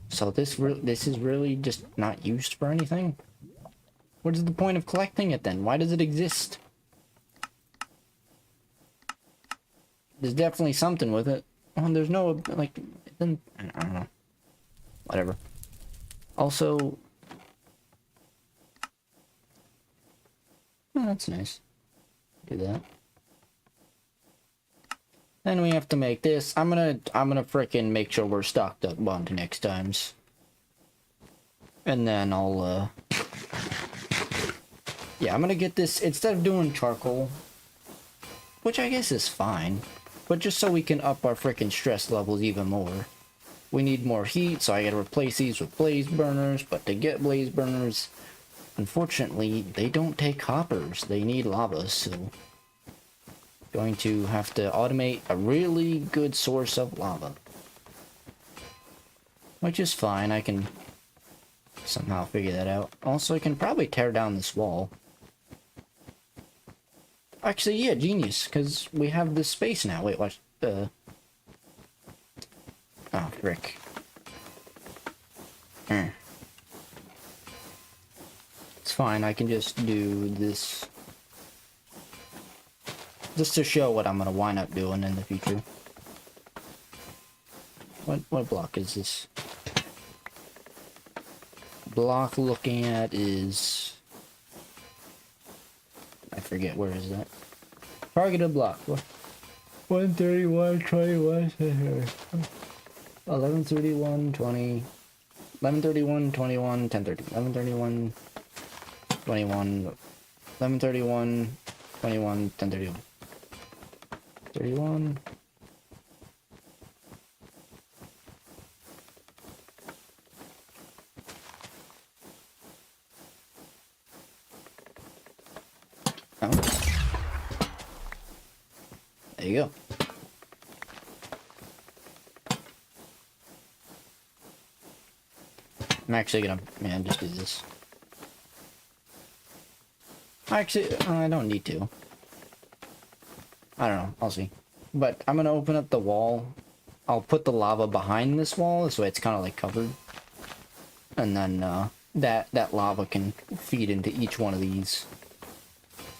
So this is really just not used for anything? What is the point of collecting it then? Why does it exist? There's definitely something with it. Oh, there's no, like, it didn't, I don't know. Whatever. Also... Oh, that's nice. Do that. Then we have to make this. I'm gonna frickin' make sure we're stocked up on to next times. And then I'll, yeah, I'm gonna get this, instead of doing charcoal, which I guess is fine, but just so we can up our frickin' stress levels even more. We need more heat, so I gotta replace these with blaze burners, but to get blaze burners, unfortunately, they don't take hoppers. They need lava, so... Going to have to automate a really good source of lava. Which is fine, I can somehow figure that out. Also, I can probably tear down this wall. Actually, yeah, genius, because we have this space now. Wait, watch. Oh, frick. It's fine, I can just do this. Just to show what I'm gonna wind up doing in the future. What block is this? Block looking at is... I forget, where is that? Targeted block. 131, 21, 1131, 20... 1131, 21, 1030. 1131, 21... 1131, 21, 1031. 31. Oh. There you go. I'm actually gonna, man, just do this. Actually, I don't need to. I don't know, I'll see. But I'm gonna open up the wall. I'll put the lava behind this wall, this way it's kind of like covered. And then that lava can feed into each one of these.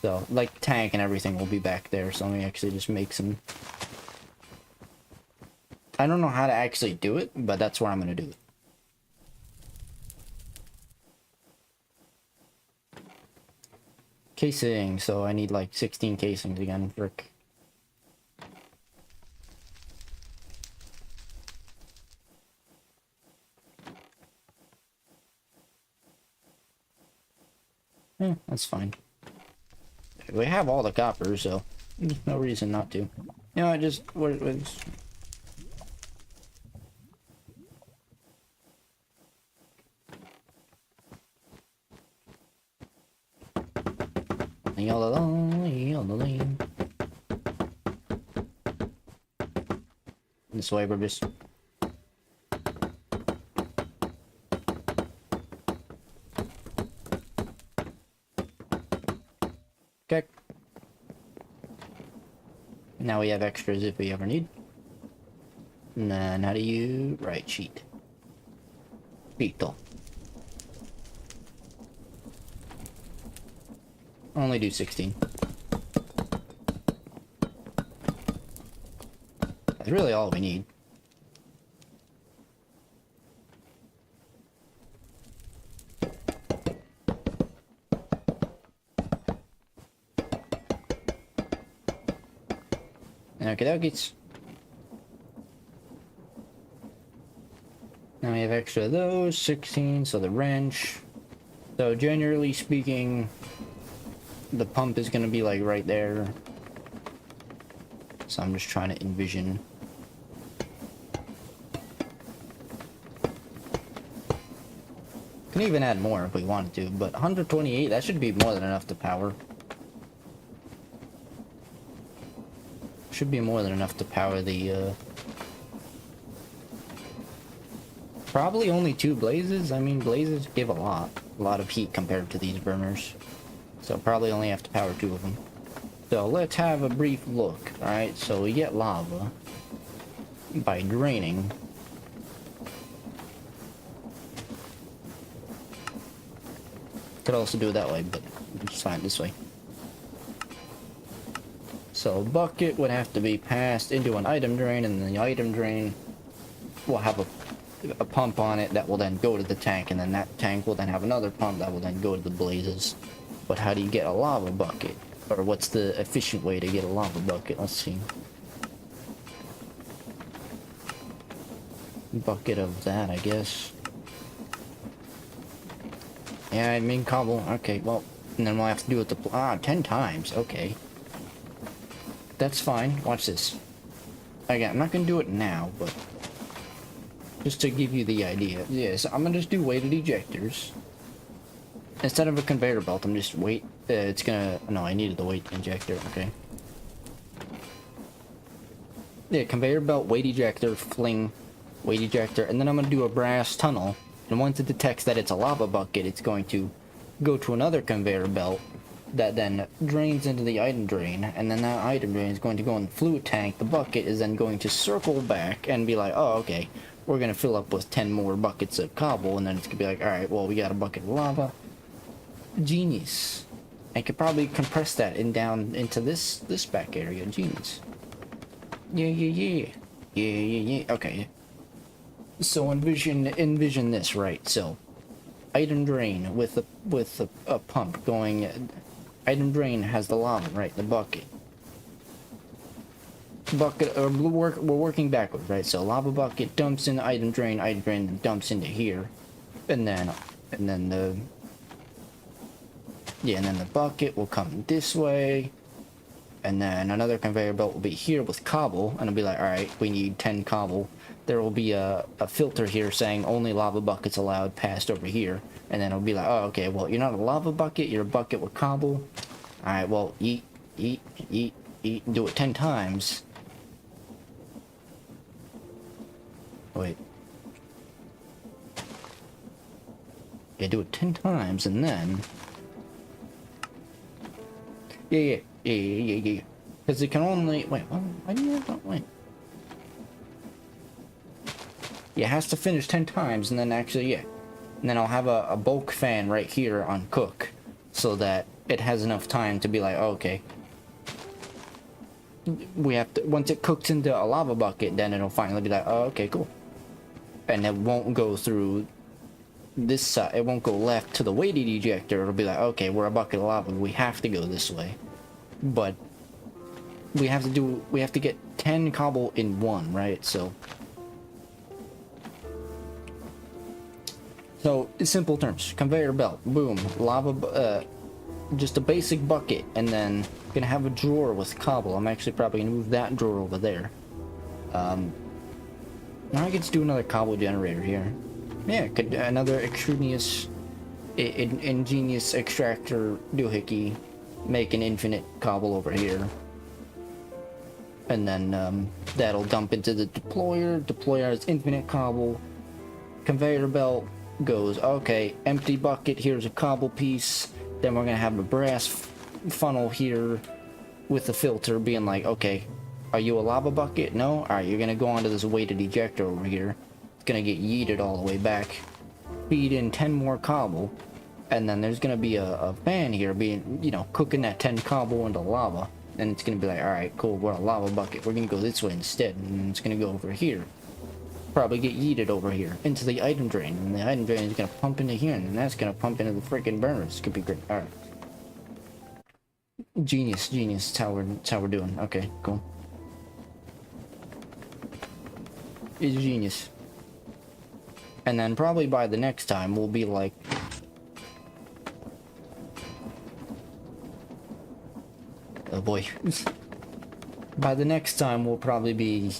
So, like, tank and everything will be back there, so let me actually just make some... I don't know how to actually do it, but that's where I'm gonna do it. Casing, so I need like 16 casings again, frick. That's fine. We have all the copper, so there's no reason not to. You know, I just... This way we're just... Okay. Now we have extras if we ever need. And then how do you... Right, sheet. Beetle. Only do 16. That's really all we need. Okay, dokies. Now we have extra of those, 16, so the wrench. So generally speaking, the pump is gonna be like right there. So I'm just trying to envision. Can even add more if we wanted to, but 128, that should be more than enough to power. Should be more than enough to power the, probably only 2 blazes. I mean, blazes give a lot of heat compared to these burners. So probably only have to power 2 of them. So let's have a brief look. Alright, so we get lava by draining. Could also do it that way, but it's fine this way. So a bucket would have to be passed into an item drain, and then the item drain will have a pump on it that will then go to the tank, and then that tank will then have another pump that will then go to the blazes. But how do you get a lava bucket? Or what's the efficient way to get a lava bucket? Let's see. Bucket of that, I guess. Yeah, I mean cobble. Okay, well, and then we'll have to do it 10 times. Okay. That's fine. Watch this. Again, I'm not gonna do it now, but just to give you the idea. Yes, I'm gonna just do weighted ejectors. Instead of a conveyor belt, I'm just it's gonna... No, I needed the weight injector. Okay. Yeah, conveyor belt, weight ejector, fling, weight ejector, and then I'm gonna do a brass tunnel. And once it detects that it's a lava bucket, it's going to go to another conveyor belt that then drains into the item drain, and then that item drain is going to go in the fluid tank. The bucket is then going to circle back and be like, oh, okay, we're gonna fill up with 10 more buckets of cobble, and then it's gonna be like, alright, well, we got a bucket of lava. Genius. I could probably compress that down into this back area. Genius. Yeah. Okay. So envision this, right? So item drain with a pump going. Item drain has the lava, right? The bucket. We're working backwards, right? So lava bucket dumps in the item drain dumps into here, and then the bucket will come this way, and then another conveyor belt will be here with cobble, and it'll be like, all right, we need 10 cobble. There will be a filter here saying only lava buckets allowed passed over here, and then it'll be like, oh, okay, well, you're not a lava bucket, you're a bucket with cobble. All right, well, eat, do it 10 times. Wait. Yeah, do it 10 times, and then... Yeah. Because it can only... Wait, why do you have that? Wait. Yeah, it has to finish 10 times, and then actually, yeah. And then I'll have a bulk fan right here on cook, so that it has enough time to be like, oh, okay. We have to... Once it cooks into a lava bucket, then it'll finally be like, oh, okay, cool. And it won't go through this side. It won't go left to the weighted ejector. It'll be like, okay, we're a bucket of lava. We have to go this way. But we have to get 10 cobble in one, right? So in simple terms, conveyor belt, boom, lava, just a basic bucket, and then gonna have a drawer with cobble. I'm actually probably gonna move that drawer over there. Now I get to do another cobble generator here. Yeah, could another extraneous, ingenious extractor doohickey, make an infinite cobble over here. and then that'll dump into the deployer. Deployer has infinite cobble. Conveyor belt goes, okay, empty bucket, here's a cobble piece. Then we're gonna have a brass funnel here with the filter being like, okay, are you a lava bucket? No? Alright, you're gonna go onto this weighted ejector over here. It's gonna get yeeted all the way back. Feed in 10 more cobble. And then there's gonna be a fan here being, you know, cooking that 10 cobble into lava. And it's gonna be like, alright, cool, we're a lava bucket. We're gonna go this way instead. And it's gonna go over here. Probably get yeeted over here into the item drain. And the item drain is gonna pump into here. And that's gonna pump into the freaking burners. It's gonna be great. Alright. Genius. That's how we're doing. Okay, cool. It's genius. And then probably by the next time we'll be like, oh boy. By the next time we'll probably be,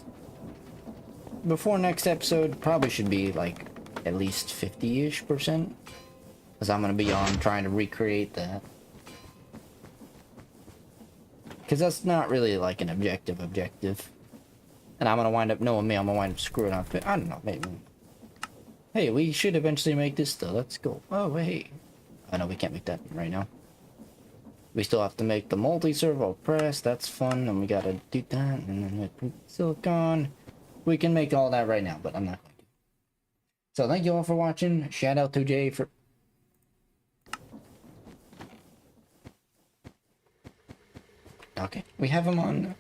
before next episode, probably should be like at least 50-ish%. Because I'm going to be on trying to recreate that. Because that's not really like an objective. And I'm going to wind up, knowing me, I'm going to wind up screwing up. I don't know, maybe. Hey, we should eventually make this though. Let's go. Oh, wait. I know we can't make that right now. We still have to make the multi-servo press. That's fun. And we got to do that. And then we put silicon. We can make all that right now, but I'm not going to. So thank you all for watching. Shout out to Jay for... Okay. We have him on...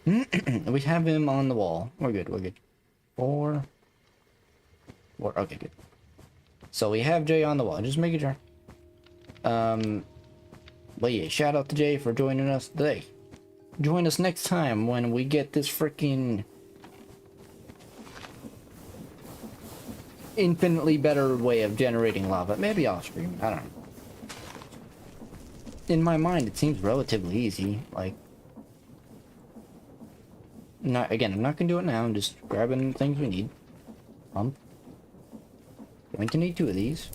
we have him on the wall. We're good. 4. Okay, good. So we have Jay on the wall. Just making sure. But yeah, shout out to Jay for joining us today. Join us next time when we get this freaking infinitely better way of generating lava. Maybe off stream. I don't know. In my mind, it seems relatively easy. Like, I'm not gonna do it now. I'm just grabbing the things we need. Pump. Going to need 2 of these.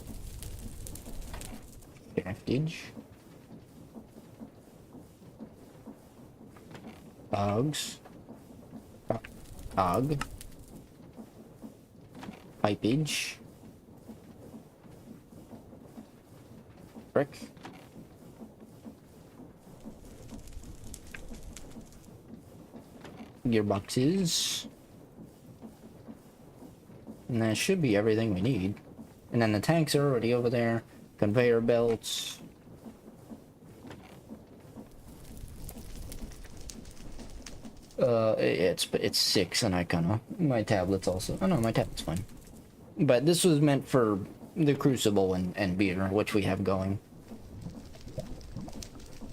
Shaftage. Cogs. Cog. Pipage. Brick. Gearboxes. And that should be everything we need. And then the tanks are already over there. Conveyor belts. It's 6 and I kinda... My tablet's also... Oh no, my tablet's fine. But this was meant for the crucible and beer, which we have going.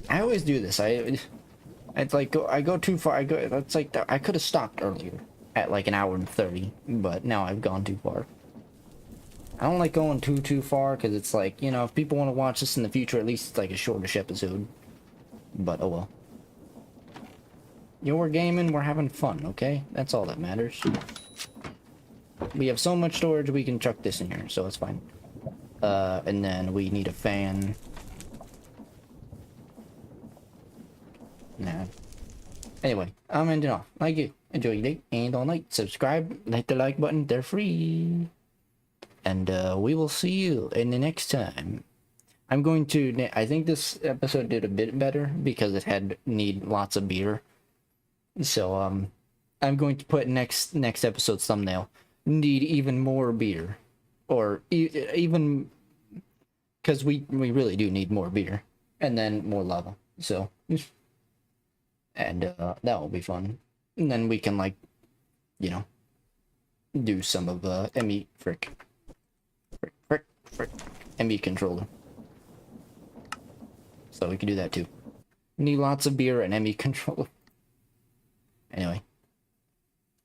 I always do this. It's like, I go too far. It's like, I could have stopped earlier at like 1:30, but now I've gone too far. I don't like going too far, because it's like, you know, if people want to watch this in the future, at least it's like a shortish episode. But, oh well. You know, we're gaming, we're having fun, okay? That's all that matters. We have so much storage, we can chuck this in here, so it's fine. And then we need a fan. Nah. Anyway, I'm ending off. Thank you. Enjoy your day and all night. Subscribe, hit the like button, they're free. And we will see you in the next time. I'm going to... I think this episode did a bit better because it had need lots of beer. So I'm going to put next episode's thumbnail. Need even more beer, or even because we really do need more beer, and then more lava. So, and that will be fun. And then we can, like, you know, do some of ME frick ME controller. So we can do that too. Need lots of beer and ME controller. Anyway,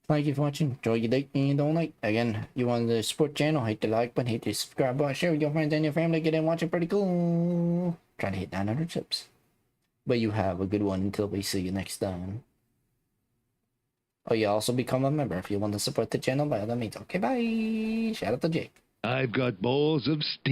thank you for watching. Enjoy your day and all night. Again, you want to support the channel, hit the like button, hit the subscribe button, share with your friends and your family. Get in, watch it, pretty cool. Trying to hit 900 subs. But you have a good one until we see you next time. Oh, you also become a member if you want to support the channel by all means. Okay, bye. Shout out to Jake. I've got balls of steel.